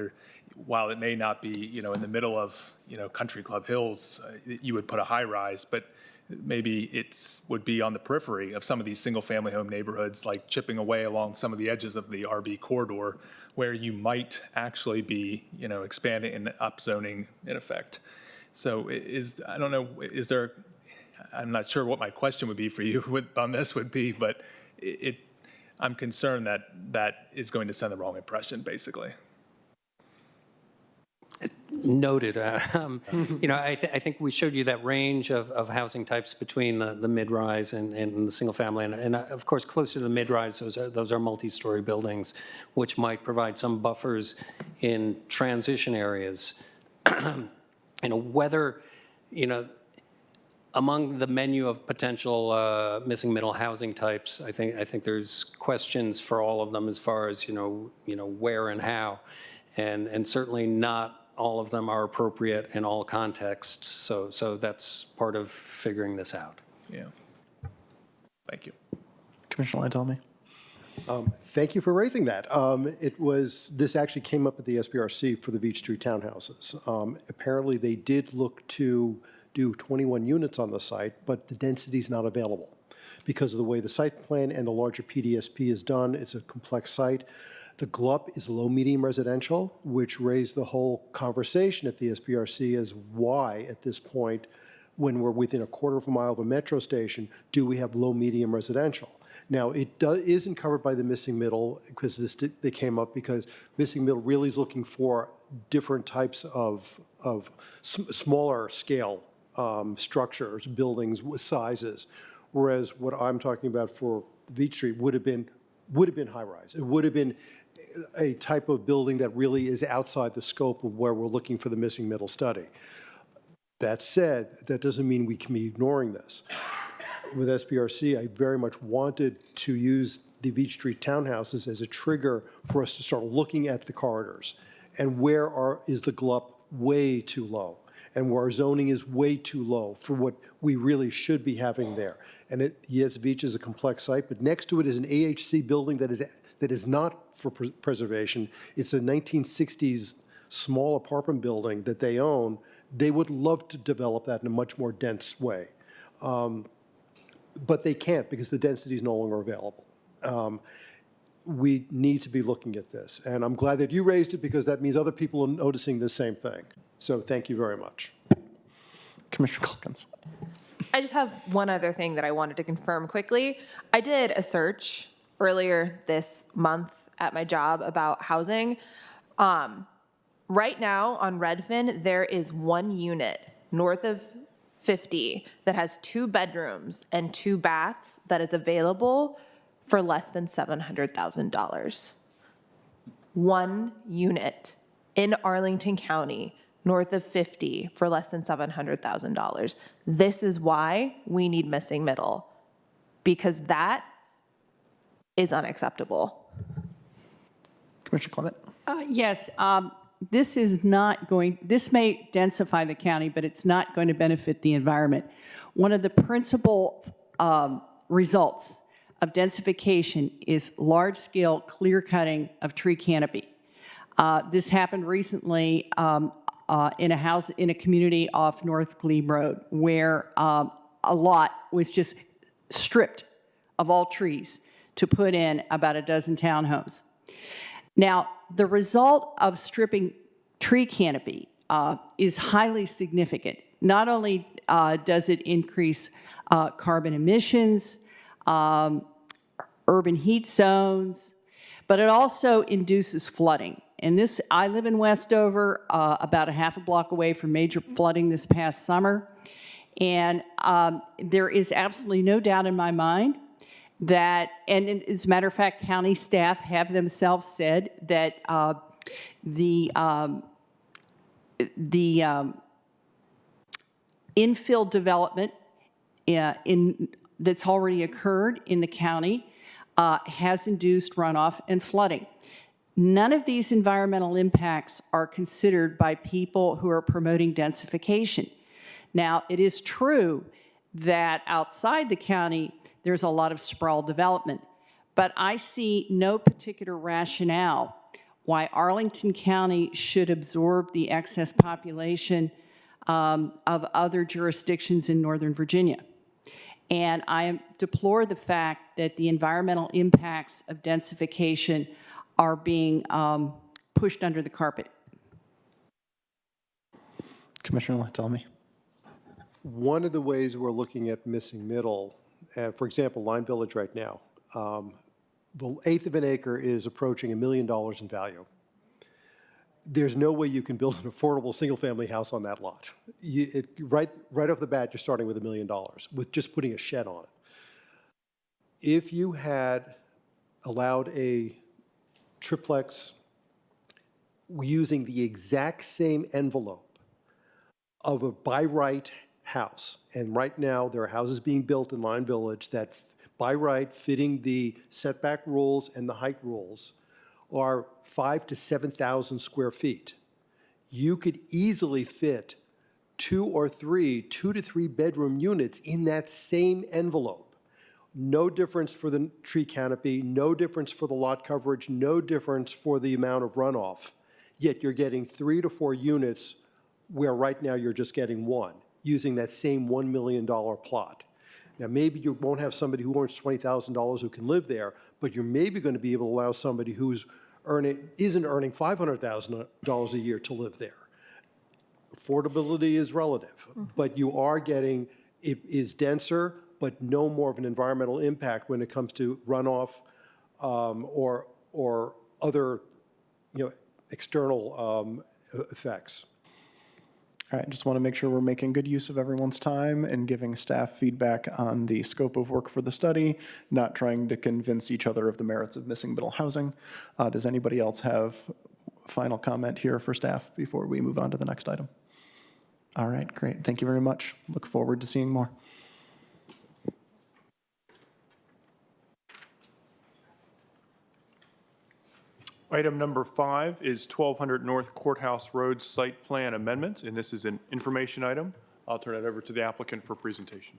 while it may not be, in the middle of, Country Club Hills, you would put a high-rise, but maybe it would be on the periphery of some of these single-family home neighborhoods, like chipping away along some of the edges of the RB corridor, where you might actually be, expanding and upzoning in effect. So I don't know, I'm not sure what my question would be for you on this would be, but I'm concerned that is going to send the wrong impression, basically. Noted. I think we showed you that range of housing types between the mid-rise and the single family, and of course closer to the mid-rise, those are multi-story buildings, which might provide some buffers in transition areas. Whether among the menu of potential missing middle housing types, I think there's questions for all of them as far as where and how, and certainly not all of them are appropriate in all contexts. So that's part of figuring this out. Yeah. Thank you. Commissioner Lantelmi. Thank you for raising that. This actually came up at the SBRC for the Veach Street townhouses. Apparently, they did look to do 21 units on the site, but the density is not available because of the way the site plan and the larger PDSP is done. It's a complex site. The GLUP is low-medium residential, which raised the whole conversation at the SBRC as why, at this point, when we're within a quarter of a mile of a metro station, do we have low-medium residential? Now, it isn't covered by the missing middle because they came up because missing middle really is looking for different types of smaller scale structures, buildings, sizes, whereas what I'm talking about for Veach Street would have been high-rise. It would have been a type of building that really is outside the scope of where we're looking for the missing middle study. That said, that doesn't mean we can be ignoring this. With SBRC, I very much wanted to use the Veach Street townhouses as a trigger for us to start looking at the corridors and where is the GLUP way too low and where our zoning is way too low for what we really should be having there. And yes, Veach is a complex site, but next to it is an AHC building that is not for preservation. It's a 1960s small apartment building that they own. They would love to develop that in a much more dense way. But they can't because the density is no longer available. We need to be looking at this. And I'm glad that you raised it because that means other people are noticing the same thing. So thank you very much. Commissioner Calkins. I just have one other thing that I wanted to confirm quickly. I did a search earlier this month at my job about housing. Right now on Redfin, there is one unit north of 50 that has 2 bedrooms and 2 baths that is available for less than $700,000. One unit in Arlington County, north of 50 for less than $700,000. This is why we need missing middle, because that is unacceptable. Commissioner Clement. Yes, this may densify the county, but it's not going to benefit the environment. One of the principal results of densification is large-scale clear-cutting of tree canopy. This happened recently in a community off North Glebe Road, where a lot was just stripped of all trees to put in about a dozen townhomes. Now, the result of stripping tree canopy is highly significant. Not only does it increase carbon emissions, urban heat zones, but it also induces flooding. And I live in Westover, about a half a block away from major flooding this past summer. And there is absolutely no doubt in my mind that, and as a matter of fact, county staff have themselves said that the infill development that's already occurred in the county has induced runoff and flooding. None of these environmental impacts are considered by people who are promoting densification. Now, it is true that outside the county, there's a lot of sprawl development, but I see no particular rationale why Arlington County should absorb the excess population of other jurisdictions in Northern Virginia. And I deplore the fact that the environmental impacts of densification are being pushed under the carpet. Commissioner Latelmi. One of the ways we're looking at missing middle, for example, Lime Village right now, the eighth of an acre is approaching $1 million in value. There's no way you can build an affordable single-family house on that lot. Right off the bat, you're starting with $1 million with just putting a shed on it. If you had allowed a triplex using the exact same envelope of a by right house, and right now there are houses being built in Lime Village that by right fitting the setback rules and the height rules are 5,000 to 7,000 square feet. You could easily fit 2 to 3 bedroom units in that same envelope. No difference for the tree canopy, no difference for the lot coverage, no difference for the amount of runoff. Yet you're getting 3 to 4 units where right now you're just getting 1, using that same $1 million plot. Now, maybe you won't have somebody who earns $20,000 who can live there, but you're maybe going to be able to allow somebody who's isn't earning $500,000 a year to live there. Affordability is relative, but you are getting, it is denser, but no more of an environmental impact when it comes to runoff or other, external effects. All right, just want to make sure we're making good use of everyone's time and giving staff feedback on the scope of work for the study, not trying to convince each other of the merits of missing middle housing. Does anybody else have final comment here for staff before we move on to the next item? All right, great. Thank you very much. Look forward to seeing more. Item number 5 is 1200 North Courthouse Road Site Plan Amendment, and this is an information item. I'll turn it over to the applicant for presentation.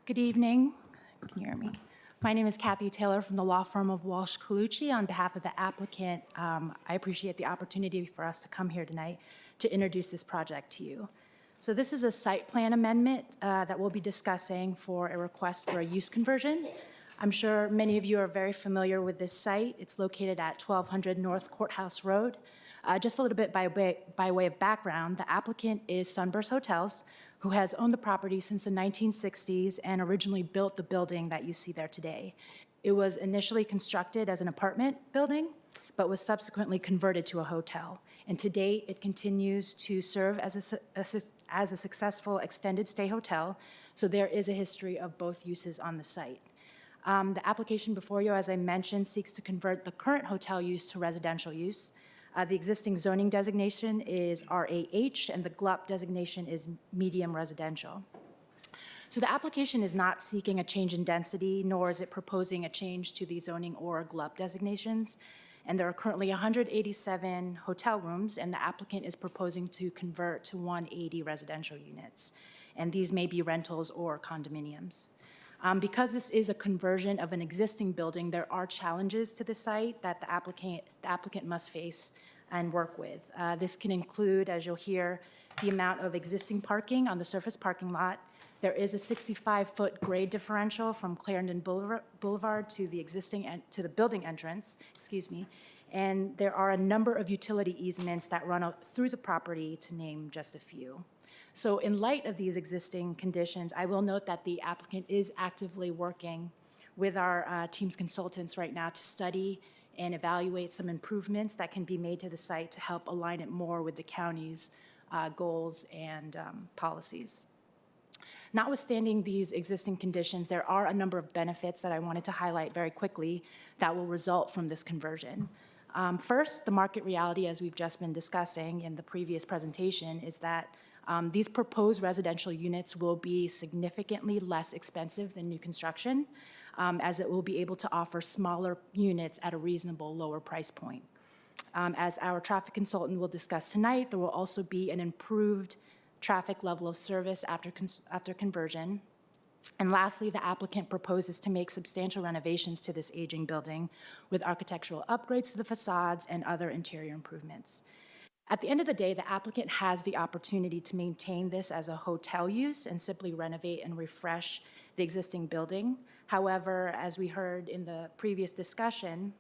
Good evening. Can you hear me? My name is Kathy Taylor from the law firm of Walsh Colucci. On behalf of the applicant, I appreciate the opportunity for us to come here tonight to introduce this project to you. So this is a site plan amendment that we'll be discussing for a request for a use conversion. I'm sure many of you are very familiar with this site. It's located at 1200 North Courthouse Road. Just a little bit by way of background, the applicant is Sunburst Hotels, who has owned the property since the 1960s and originally built the building that you see there today. It was initially constructed as an apartment building, but was subsequently converted to a hotel. And to date, it continues to serve as a successful extended stay hotel, so there is a history of both uses on the site. The application before you, as I mentioned, seeks to convert the current hotel use to residential use. The existing zoning designation is RAH, and the GLUP designation is medium residential. So the application is not seeking a change in density, nor is it proposing a change to the zoning or GLUP designations. And there are currently 187 hotel rooms, and the applicant is proposing to convert to 180 residential units. And these may be rentals or condominiums. Because this is a conversion of an existing building, there are challenges to the site that the applicant must face and work with. This can include, as you'll hear, the amount of existing parking on the surface parking lot. There is a 65-foot grade differential from Clarendon Boulevard to the building entrance, And there are a number of utility easements that run through the property, to name just a few. So in light of these existing conditions, I will note that the applicant is actively working with our team's consultants right now to study and evaluate some improvements that can be made to the site to help align it more with the county's goals and policies. Notwithstanding these existing conditions, there are a number of benefits that I wanted to highlight very quickly that will result from this conversion. First, the market reality, as we've just been discussing in the previous presentation, is that these proposed residential units will be significantly less expensive than new construction, as it will be able to offer smaller units at a reasonable lower price point. As our traffic consultant will discuss tonight, there will also be an improved traffic level of service after conversion. And lastly, the applicant proposes to make substantial renovations to this aging building with architectural upgrades to the facades and other interior improvements. At the end of the day, the applicant has the opportunity to maintain this as a hotel use and simply renovate and refresh the existing building. However, as we heard in the previous discussion,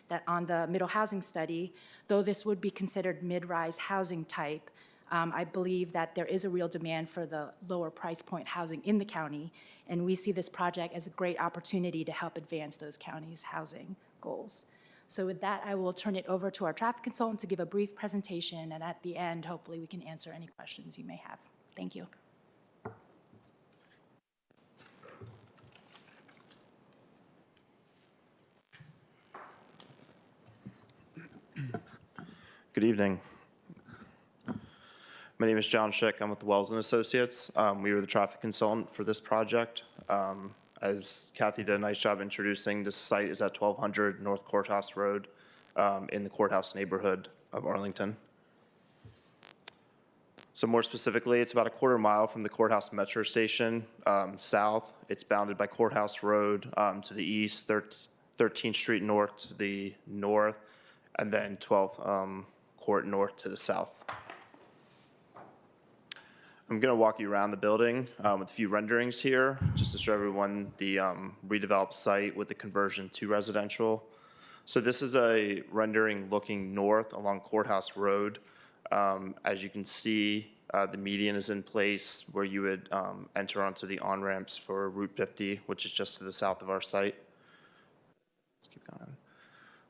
that on the middle housing study, though this would be considered mid-rise housing type, I believe that there is a real demand for the lower price point housing in the county, and we see this project as a great opportunity to help advance those counties' housing goals. So with that, I will turn it over to our traffic consultant to give a brief presentation, and at the end, hopefully we can answer any questions you may have. Thank you. Good evening. My name is John Schick. I'm with Wells & Associates. We were the traffic consultant for this project. As Kathy did a nice job introducing, this site is at 1200 North Courthouse Road in the courthouse neighborhood of Arlington. So more specifically, it's about a quarter mile from the courthouse metro station south. It's bounded by Courthouse Road to the east, 13th Street North to the north, and then 12th Court North to the south. I'm going to walk you around the building with a few renderings here, just to show everyone the redeveloped site with the conversion to residential. So this is a rendering looking north along Courthouse Road. As you can see, the median is in place where you would enter onto the on-ramps for Route 50, which is just to the south of our site. Let's keep going.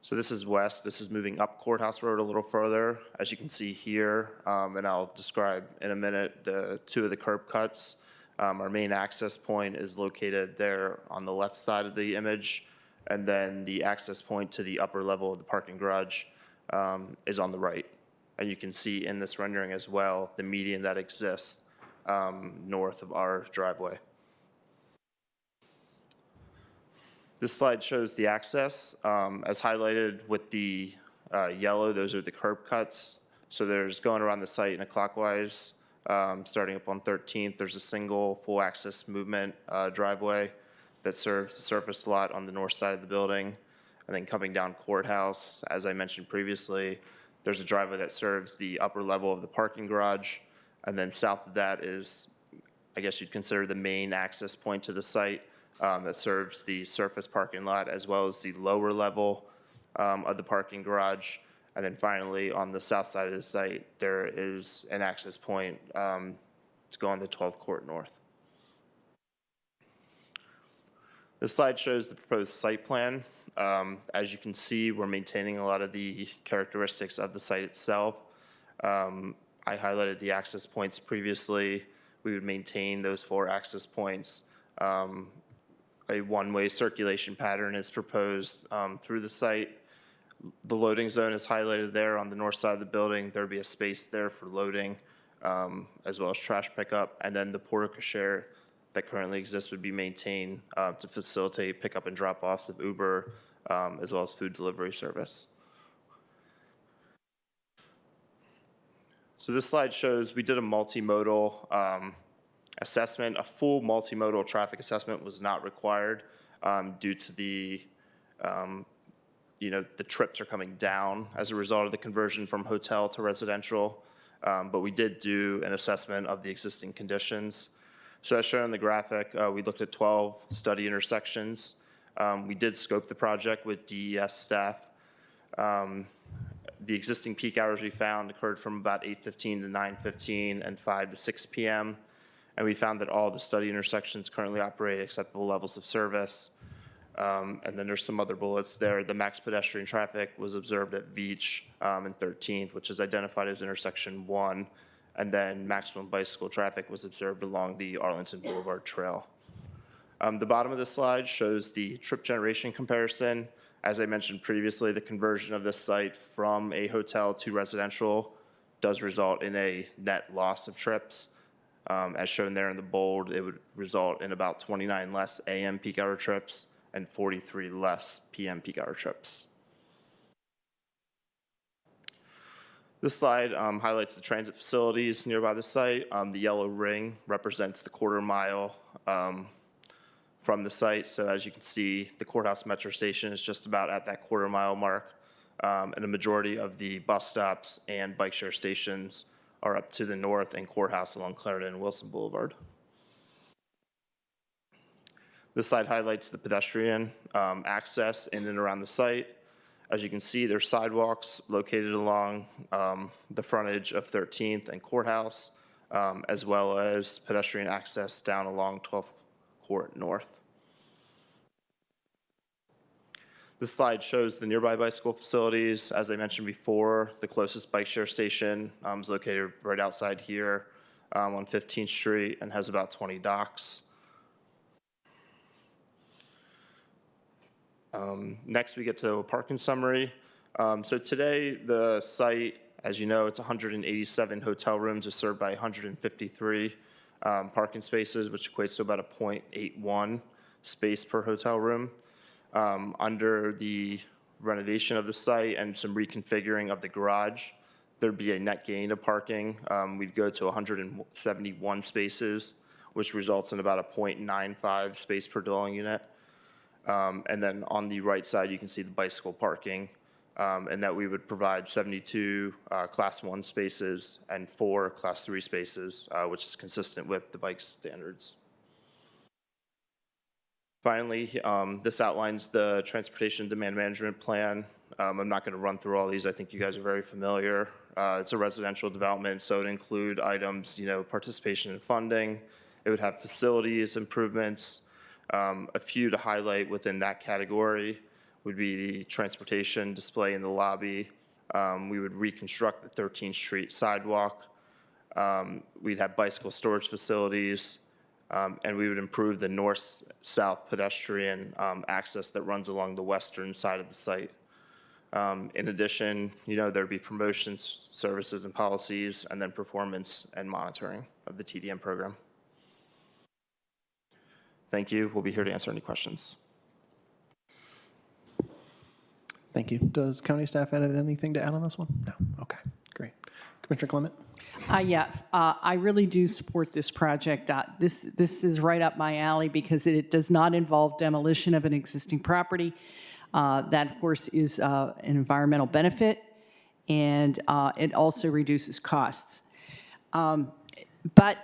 So this is west. This is moving up Courthouse Road a little further. As you can see here, and I'll describe in a minute, the two of the curb cuts. Our main access point is located there on the left side of the image, and then the access point to the upper level of the parking garage is on the right. And you can see in this rendering as well, the median that exists north of our driveway. This slide shows the access. As highlighted with the yellow, those are the curb cuts. So there's going around the site in a clockwise, starting up on 13th. There's a single full access movement driveway that serves the surface lot on the north side of the building. And then coming down Courthouse, as I mentioned previously, there's a driveway that serves the upper level of the parking garage. And then south of that is, I guess you'd consider the main access point to the site. That serves the surface parking lot as well as the lower level of the parking garage. And then finally, on the south side of the site, there is an access point to go on the 12th Court North. This slide shows the proposed site plan. As you can see, we're maintaining a lot of the characteristics of the site itself. I highlighted the access points previously. We would maintain those 4 access points. A one-way circulation pattern is proposed through the site. The loading zone is highlighted there on the north side of the building. There'll be a space there for loading as well as trash pickup. And then the porte cochere that currently exists would be maintained to facilitate pickup and drop-offs of Uber as well as food delivery service. So this slide shows we did a multimodal assessment. A full multimodal traffic assessment was not required due to the, the trips are coming down as a result of the conversion from hotel to residential. But we did do an assessment of the existing conditions. So as shown in the graphic, we looked at 12 study intersections. We did scope the project with DES staff. The existing peak hours we found occurred from about 8:15 to 9:15 and 5 to 6 p.m. And we found that all the study intersections currently operate at acceptable levels of service. And then there's some other bullets there. The max pedestrian traffic was observed at Veach and 13th, which is identified as intersection 1. And then maximum bicycle traffic was observed along the Arlington Boulevard Trail. The bottom of the slide shows the trip generation comparison. As I mentioned previously, the conversion of this site from a hotel to residential does result in a net loss of trips. As shown there in the bold, it would result in about 29 less AM peak hour trips and 43 less PM peak hour trips. This slide highlights the transit facilities nearby the site. The yellow ring represents the quarter-mile from the site. So as you can see, the courthouse metro station is just about at that quarter-mile mark. And the majority of the bus stops and bike share stations are up to the north and courthouse along Clarendon and Wilson Boulevard. This slide highlights the pedestrian access in and around the site. As you can see, there's sidewalks located along the frontage of 13th and Courthouse, as well as pedestrian access down along 12th Court North. This slide shows the nearby bicycle facilities. As I mentioned before, the closest bike share station is located right outside here on 15th Street and has about 20 docks. Next, we get to a parking summary. So today, the site, as you know, it's 187 hotel rooms is served by 153 parking spaces, which equates to about a 0.81 space per hotel room. Under the renovation of the site and some reconfiguring of the garage, there'd be a net gain of parking. We'd go to 171 spaces, which results in about a 0.95 space per dwelling unit. And then on the right side, you can see the bicycle parking, and that we would provide 72 Class 1 spaces and 4 Class 3 spaces, which is consistent with the bike standards. Finally, this outlines the transportation demand management plan. I'm not going to run through all these. I think you guys are very familiar. It's a residential development, so it would include items, participation in funding. It would have facilities improvements. A few to highlight within that category would be the transportation display in the lobby. We would reconstruct the 13th Street sidewalk. We'd have bicycle storage facilities, and we would improve the north-south pedestrian access that runs along the western side of the site. In addition, there'd be promotions, services, and policies, and then performance and monitoring of the TDM program. Thank you. We'll be here to answer any questions. Thank you. Does county staff have anything to add on this one? No. Okay, great. Commissioner Clement? I really do support this project. This is right up my alley because it does not involve demolition of an existing property. That, of course, is an environmental benefit, and it also reduces costs. But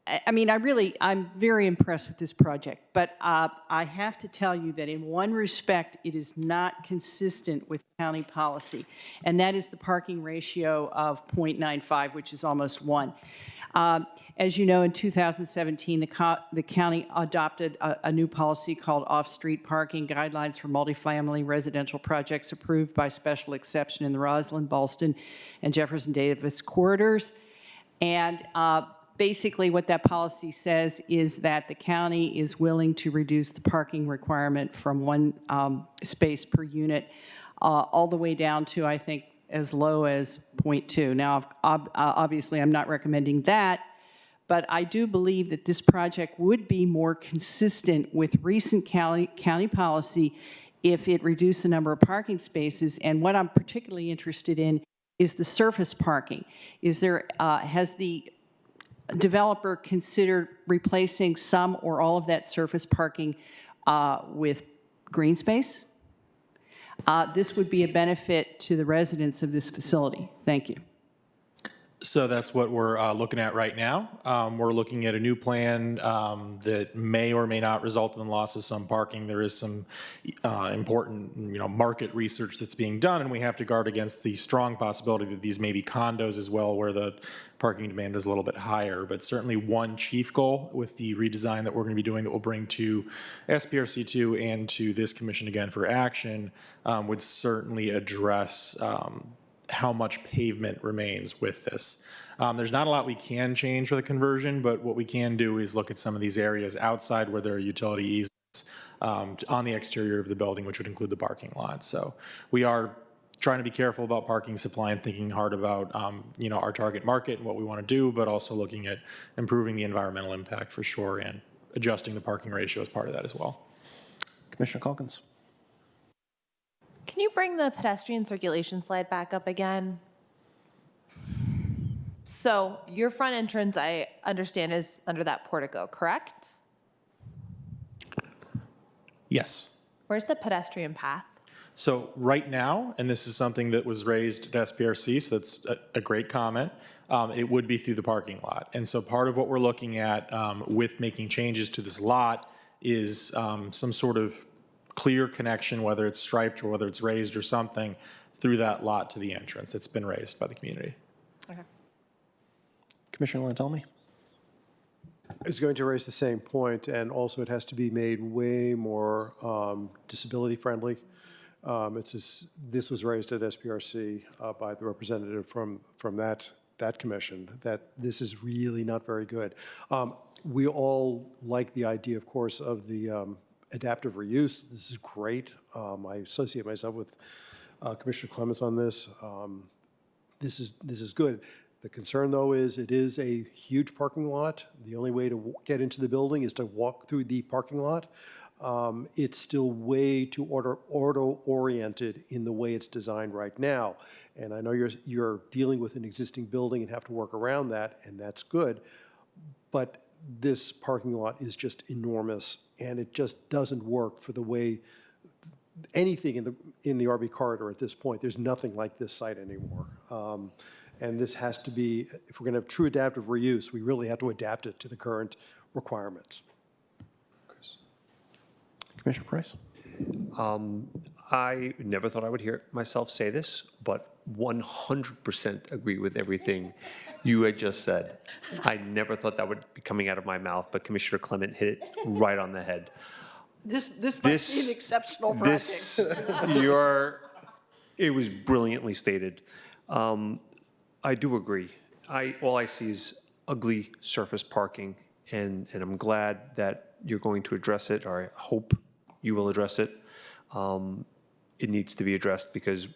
I'm very impressed with this project, but I have to tell you that in one respect, it is not consistent with county policy, and that is the parking ratio of 0.95, which is almost 1. As you know, in 2017, the county adopted a new policy called off-street parking guidelines for multifamily residential projects approved by special exception in the Roslyn, Ballston, and Jefferson Davis corridors. And basically, what that policy says is that the county is willing to reduce the parking requirement from 1 space per unit all the way down to, I think, as low as 0.2. Now, obviously, I'm not recommending that, but I do believe that this project would be more consistent with recent county policy if it reduced the number of parking spaces. And what I'm particularly interested in is the surface parking. Has the developer considered replacing some or all of that surface parking with green space? This would be a benefit to the residents of this facility. Thank you. So that's what we're looking at right now. We're looking at a new plan that may or may not result in the loss of some parking. There is some important, market research that's being done, and we have to guard against the strong possibility that these may be condos as well, where the parking demand is a little bit higher. But certainly one chief goal with the redesign that we're going to be doing that we'll bring to SPRC2 and to this commission again for action would certainly address how much pavement remains with this. There's not a lot we can change for the conversion, but what we can do is look at some of these areas outside where there are utility easements on the exterior of the building, which would include the parking lot. So we are trying to be careful about parking supply and thinking hard about our target market and what we want to do, but also looking at improving the environmental impact for sure and adjusting the parking ratio as part of that as well. Commissioner Calkins. Can you bring the pedestrian circulation slide back up again? So your front entrance, I understand, is under that portico, correct? Yes. Where's the pedestrian path? So right now, and this is something that was raised at SPRC, so that's a great comment, it would be through the parking lot. And so part of what we're looking at with making changes to this lot is some sort of clear connection, whether it's striped or whether it's raised or something, through that lot to the entrance. It's been raised by the community. Okay. Commissioner Lantelmi. It's going to raise the same point, and also it has to be made way more disability friendly. This was raised at SPRC by the representative from that commission, that this is really not very good. We all like the idea, of course, of the adaptive reuse. This is great. I associate myself with Commissioner Clements on this. This is good. The concern, though, is it is a huge parking lot. The only way to get into the building is to walk through the parking lot. It's still way too auto-oriented in the way it's designed right now. And I know you're dealing with an existing building and have to work around that, and that's good. But this parking lot is just enormous, and it just doesn't work for the way anything in the RB corridor at this point. There's nothing like this site anymore. And this has to be, if we're going to have true adaptive reuse, we really have to adapt it to the current requirements. Commissioner Price. I never thought I would hear myself say this, but 100% agree with everything you had just said. I never thought that would be coming out of my mouth, but Commissioner Clement hit it right on the head. This must be an exceptional project. It was brilliantly stated. I do agree. All I see is ugly surface parking, and I'm glad that you're going to address it, or I hope you will address it. It needs to be addressed because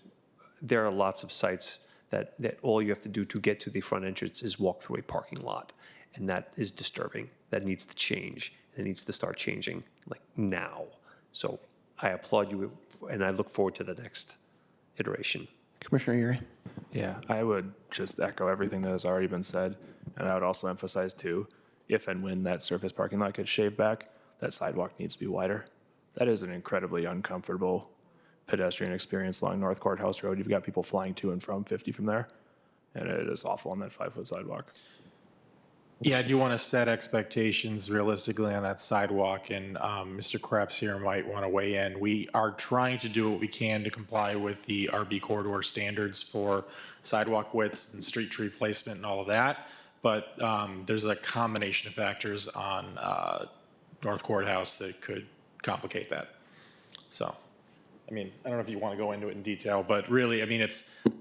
there are lots of sites that all you have to do to get to the front entrance is walk through a parking lot, and that is disturbing. That needs to change. It needs to start changing like now. So I applaud you, and I look forward to the next iteration. Commissioner Erie. Yeah, I would just echo everything that has already been said. And I would also emphasize too, if and when that surface parking lot gets shaved back, that sidewalk needs to be wider. That is an incredibly uncomfortable pedestrian experience along North Courthouse Road. You've got people flying to and from 50 from there, and it is awful on that 5-foot sidewalk. Yeah, I do want to set expectations realistically on that sidewalk, and Mr. Krebs here might want to weigh in. We are trying to do what we can to comply with the RB corridor standards for sidewalk widths and street tree placement and all of that, but there's a combination of factors on North Courthouse that could complicate that. So, I mean, I don't know if you want to go into it in detail, but really, I mean,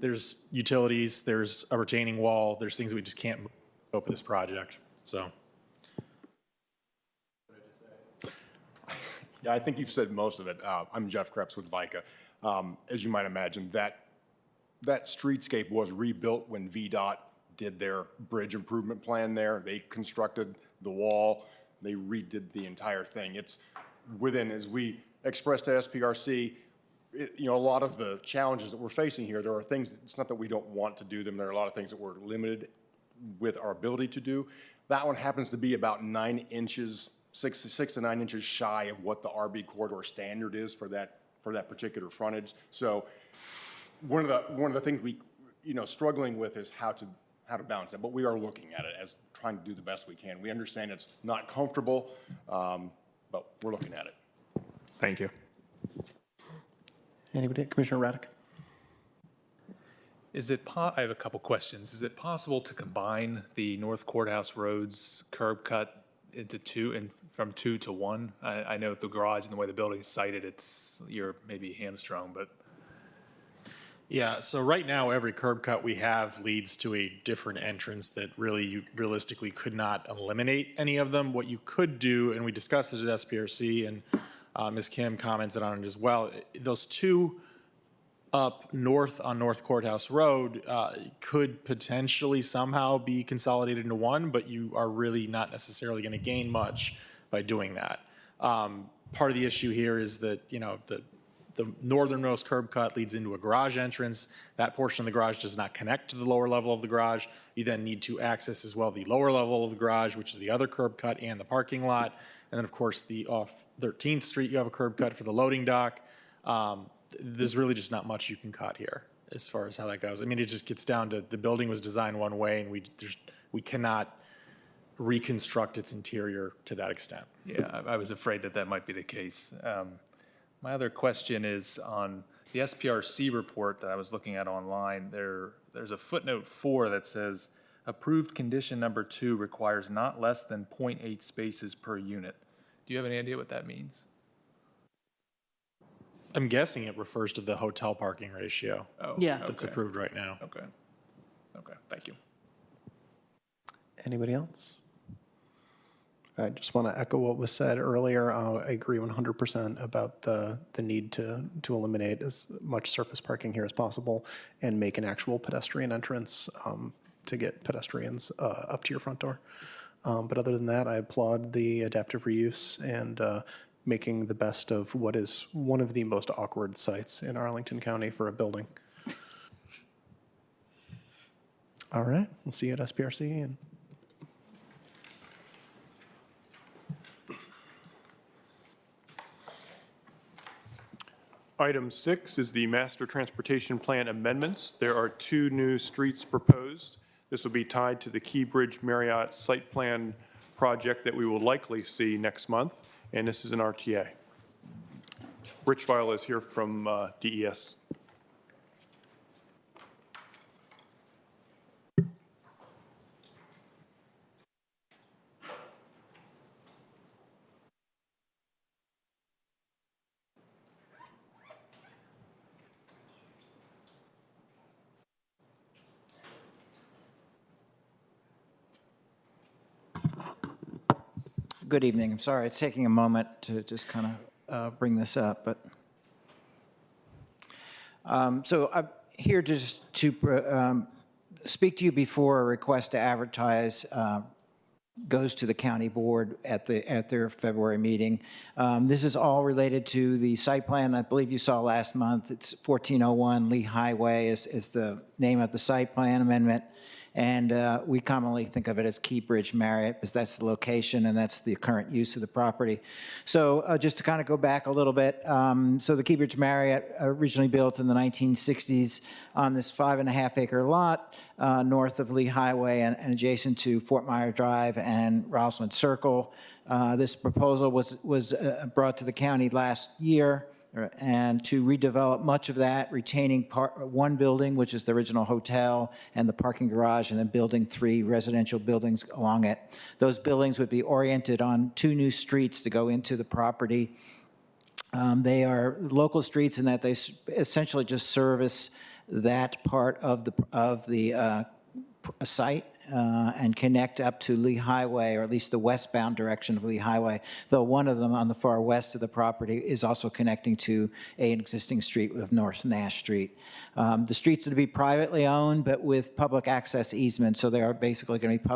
there's utilities, there's a retaining wall, there's things that we just can't move scope of this project, so. Yeah, I think you've said most of it. I'm Jeff Krebs with VICA. As you might imagine, that streetscape was rebuilt when VDOT did their bridge improvement plan there. They constructed the wall. They redid the entire thing. It's within, as we expressed to SPRC, a lot of the challenges that we're facing here, there are things, it's not that we don't want to do them. There are a lot of things that we're limited with our ability to do. That one happens to be about 9 inches, 6 to 9 inches shy of what the RB corridor standard is for that particular frontage. So one of the things we struggling with is how to balance that, but we are looking at it as trying to do the best we can. We understand it's not comfortable, but we're looking at it. Thank you. Anybody? Commissioner Raddick? I have a couple questions. Is it possible to combine the North Courthouse Road's curb cut into two, and from 2 to 1? I know the garage and the way the building is sited, you're maybe hamstrung, but. Yeah, so right now, every curb cut we have leads to a different entrance that really, you realistically could not eliminate any of them. What you could do, and we discussed it at SPRC, and Ms. Kim commented on it as well, those two up north on North Courthouse Road could potentially somehow be consolidated into one, but you are really not necessarily going to gain much by doing that. Part of the issue here is that, the northernmost curb cut leads into a garage entrance. That portion of the garage does not connect to the lower level of the garage. You then need to access as well the lower level of the garage, which is the other curb cut and the parking lot. And then, of course, off 13th Street, you have a curb cut for the loading dock. There's really just not much you can cut here as far as how that goes. I mean, it just gets down to the building was designed one way, and we cannot reconstruct its interior to that extent. Yeah, I was afraid that might be the case. My other question is on the SPRC report that I was looking at online. There's a footnote 4 that says approved condition number 2 requires not less than 0.8 spaces per unit. Do you have any idea what that means? I'm guessing it refers to the hotel parking ratio. Oh, Yeah. That's Okay. approved right now. Okay. Okay, thank you. Anybody else? I just want to echo what was said earlier. I agree 100% about the need to eliminate as much surface parking here as possible and make an actual pedestrian entrance to get pedestrians up to your front door. But other than that, I applaud the adaptive reuse and making the best of what is one of the most awkward sites in Arlington County for a building. All right, we'll see you at SPRC. And Item 6 is the Master Transportation Plan amendments. There are 2 new streets proposed. This will be tied to the Key Bridge Marriott site plan project that we will likely see next month, and this is an RTA. Rich Viola is here from DES. Good evening. I'm sorry, it's taking a moment to just kind of bring this up, but so I'm here just to speak to you before a request to advertise goes to the county board at their February meeting. This is all related to the site plan I believe you saw last month. It's 1401 Lee Highway is the name of the site plan amendment. And we commonly think of it as Key Bridge Marriott because that's the location and that's the current use of the property. So just to kind of go back a little bit, so the Key Bridge Marriott originally built in the 1960s on this 5.5-acre lot north of Lee Highway and adjacent to Fort Myer Drive and Rosalind Circle. This proposal was brought to the county last year, and to redevelop much of that, retaining one building, which is the original hotel, and the parking garage, and then building 3 residential buildings along it. Those buildings would be oriented on 2 new streets to go into the property. They are local streets in that they essentially just service that part of the site. And connect up to Lee Highway, or at least the westbound direction of Lee Highway, though one of them on the far west of the property is also connecting to an existing street of North Nash Street. The streets are to be privately owned, but with public access easements, so they are basically going to be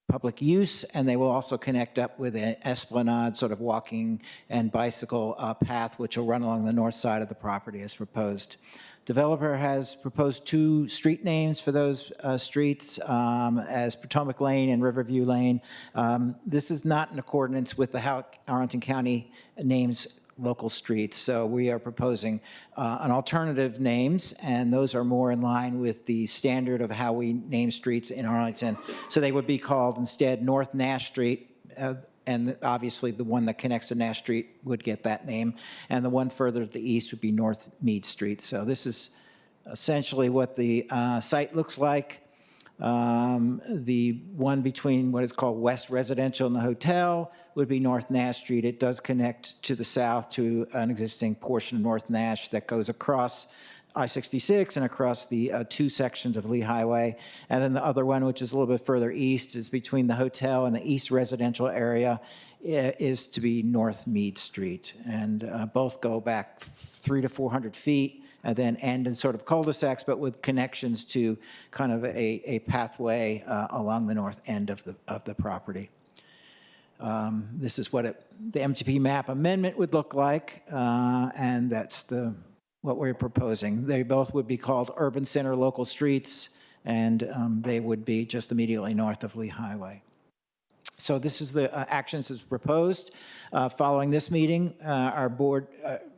public use, and they will also connect up with an esplanade, sort of walking and bicycle path, which will run along the north side of the property as proposed. Developer has proposed 2 street names for those streets as Potomac Lane and Riverview Lane. This is not in accordance with how Arlington County names local streets. So we are proposing an alternative names, and those are more in line with the standard of how we name streets in Arlington. So they would be called instead North Nash Street, and obviously the one that connects to Nash Street would get that name, and the one further to the east would be North Mead Street. So this is essentially what the site looks like. The one between what is called West Residential and the hotel would be North Nash Street. It does connect to the south to an existing portion of North Nash that goes across I-66 and across the two sections of Lee Highway. And then the other one, which is a little bit further east, is between the hotel and the east residential area, is to be North Mead Street. And both go back 300 to 400 feet and then end in sort of cul-de-sacs, but with connections to kind of a pathway along the north end of the property. This is what the MTP map amendment would look like, and that's what we're proposing. They both would be called urban center local streets, and they would be just immediately north of Lee Highway. So this is the actions as proposed. Following this meeting, our board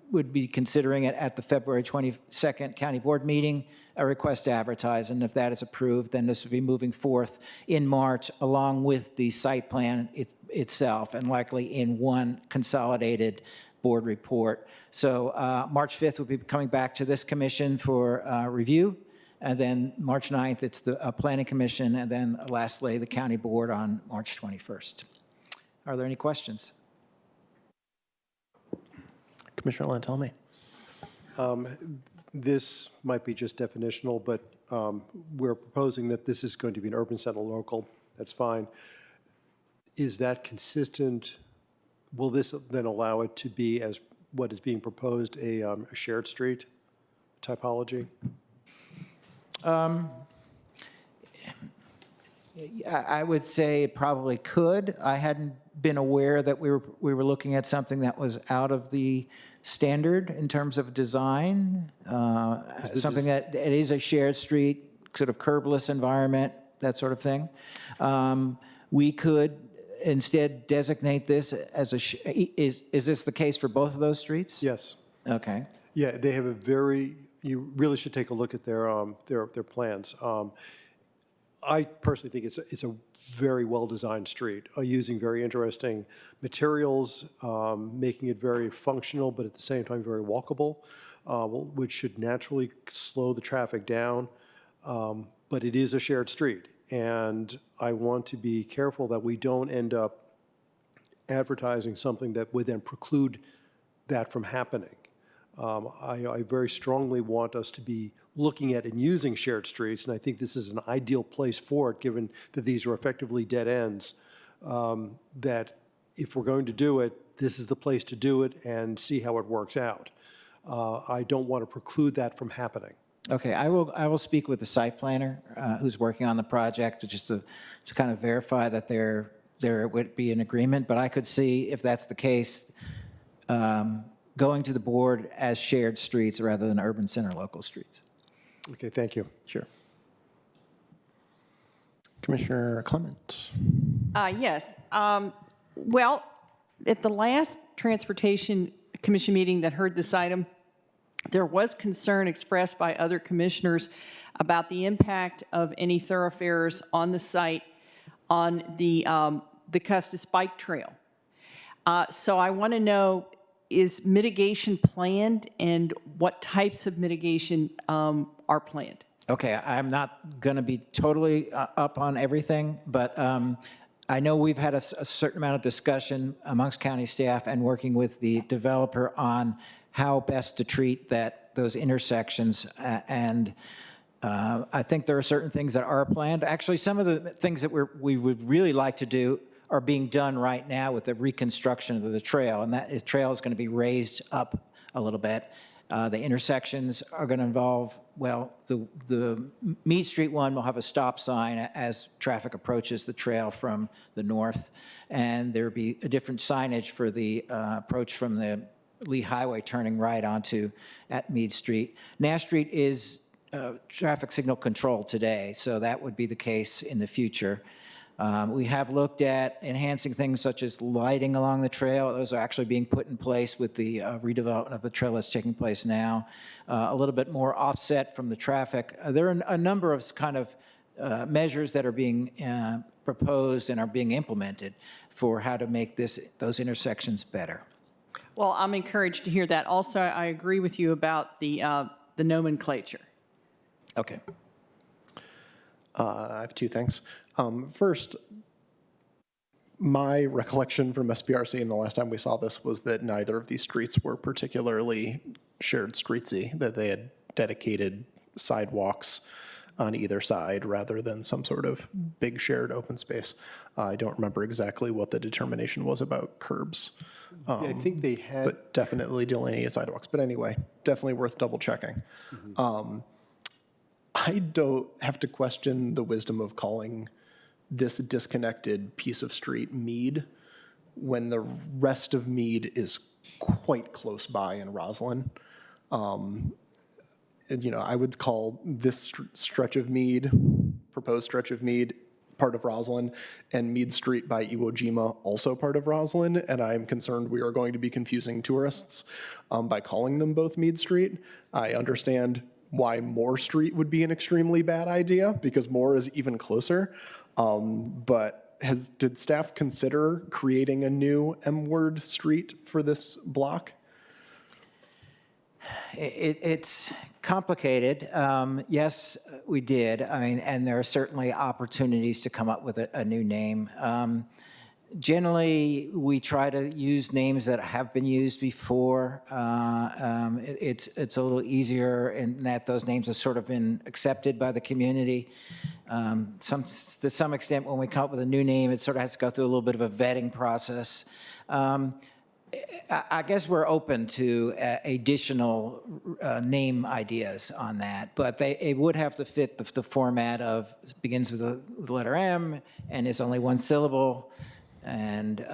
would be considering it at the February 22nd County Board meeting, a request to advertise, and if that is approved, then this would be moving forth in March along with the site plan itself, and likely in one consolidated board report. So March 5th will be coming back to this commission for review, and then March 9th, it's the Planning Commission, and then lastly, the County Board on March 21st. Are there any questions? Commissioner Lantelmi. This might be just definitional, but we're proposing that this is going to be an urban center local. That's fine. Is that consistent? Will this then allow it to be, as what is being proposed, a shared street typology? I would say it probably could. I hadn't been aware that we were looking at something that was out of the standard in terms of design, something that it is a shared street, sort of curbless environment, that sort of thing. We could instead designate this as is this the case for both of those streets? Yes. Okay. Yeah, they have you really should take a look at their plans. I personally think it's a very well-designed street, using very interesting materials, making it very functional, but at the same time very walkable, which should naturally slow the traffic down. But it is a shared street, and I want to be careful that we don't end up advertising something that would then preclude that from happening. I very strongly want us to be looking at and using shared streets, and I think this is an ideal place for it, given that these are effectively dead ends, that if we're going to do it, this is the place to do it and see how it works out. I don't want to preclude that from happening. Okay, I will speak with the site planner who's working on the project just to kind of verify that there would be an agreement, but I could see if that's the case, going to the board as shared streets rather than urban center local streets. Okay, thank you. Sure. Commissioner Clement. Yes. Well, at the last Transportation Commission meeting that heard this item, there was concern expressed by other commissioners about the impact of any thoroughfares on the site on the Custis Bike Trail. So I want to know, is mitigation planned, and what types of mitigation are planned? Okay, I'm not going to be totally up on everything, but I know we've had a certain amount of discussion amongst county staff and working with the developer on how best to treat those intersections, and I think there are certain things that are planned. Actually, some of the things that we would really like to do are being done right now with the reconstruction of the trail, and that trail is going to be raised up a little bit. The intersections are going to involve, well, the Mead Street one will have a stop sign as traffic approaches the trail from the north, and there will be a different signage for the approach from the Lee Highway turning right onto at Mead Street. Nash Street is traffic signal control today, so that would be the case in the future. We have looked at enhancing things such as lighting along the trail. Those are actually being put in place with the redevelopment of the trail that's taking place now. A little bit more offset from the traffic. There are a number of kind of measures that are being proposed and are being implemented for how to make those intersections better. Well, I'm encouraged to hear that. Also, I agree with you about the nomenclature. Okay. I have two things. First, my recollection from SPRC and the last time we saw this was that neither of these streets were particularly shared streetsy, that they had dedicated sidewalks on either side rather than some sort of big shared open space. I don't remember exactly what the determination was about curbs. I think they had. But definitely delineated sidewalks. But anyway, definitely worth double checking. I don't have to question the wisdom of calling this disconnected piece of street Mead when the rest of Mead is quite close by in Roslyn. And, I would call this stretch of Mead, proposed stretch of Mead, part of Roslyn, and Mead Street by Iwo Jima also part of Roslyn, and I'm concerned we are going to be confusing tourists by calling them both Mead Street. I understand why Moore Street would be an extremely bad idea, because Moore is even closer, but did staff consider creating a new M-word street for this block? It's complicated. Yes, we did. I mean, and there are certainly opportunities to come up with a new name. Generally, we try to use names that have been used before. It's a little easier in that those names have sort of been accepted by the community. To some extent, when we come up with a new name, it sort of has to go through a little bit of a vetting process. I guess we're open to additional name ideas on that, but it would have to fit the format of begins with the letter M and is only one syllable and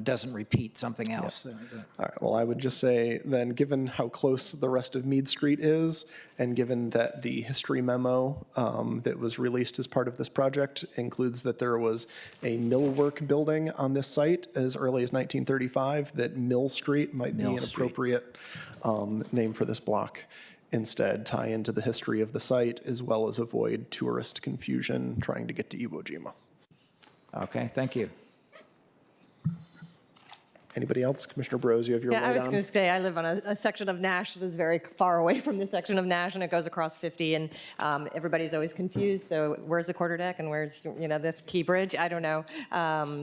doesn't repeat something else. All right, well, I would just say then, given how close the rest of Mead Street is, and given that the history memo that was released as part of this project includes that there was a millwork building on this site as early as 1935, that Mill Street might be an appropriate name for this block. Instead, tie into the history of the site as well as avoid tourist confusion trying to get to Iwo Jima. Okay, thank you. Anybody else? Commissioner Bros, you have your light on? Yeah, I was going to say, I live on a section of Nash that is very far away from the section of Nash, and it goes across 50, and everybody's always confused. So where's the quarter deck and where's, the Key Bridge? I don't know.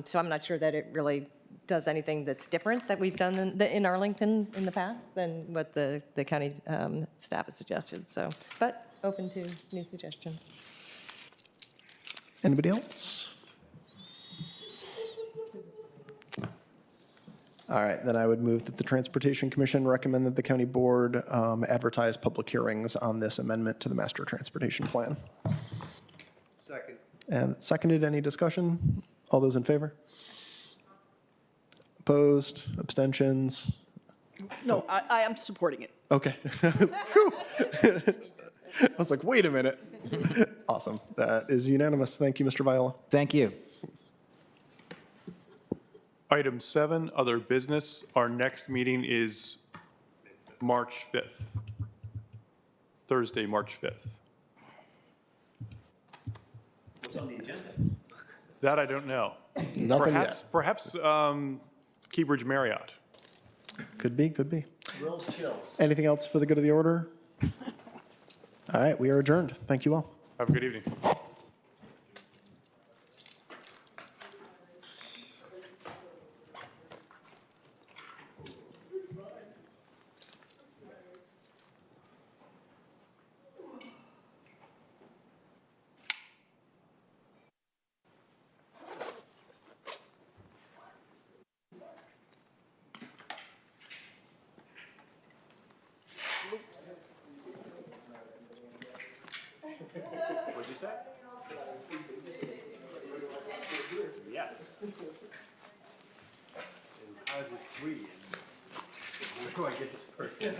So I'm not sure that it really does anything that's different that we've done in Arlington in the past than what the county staff has suggested. So, but open to new suggestions. Anybody else? All right, then I would move that the Transportation Commission recommend that the county board advertise public hearings on this amendment to the master transportation plan. Second. And seconded, any discussion? All those in favor? Opposed, abstentions? No, I am supporting it. Okay. I was like, wait a minute. Awesome, that is unanimous. Thank you, Mr. Viola. Thank you. Item 7, other business. Our next meeting is March 5th, Thursday, March 5th. What's on the agenda? That I don't know. Nothing yet. Perhaps Keybridge Marriott. Could be, could be. Grills, chills. Anything else for the good of the order? All right, we are adjourned. Thank you all. Have a good evening. What'd you say? Yes. And how is it free? And where do I get this person?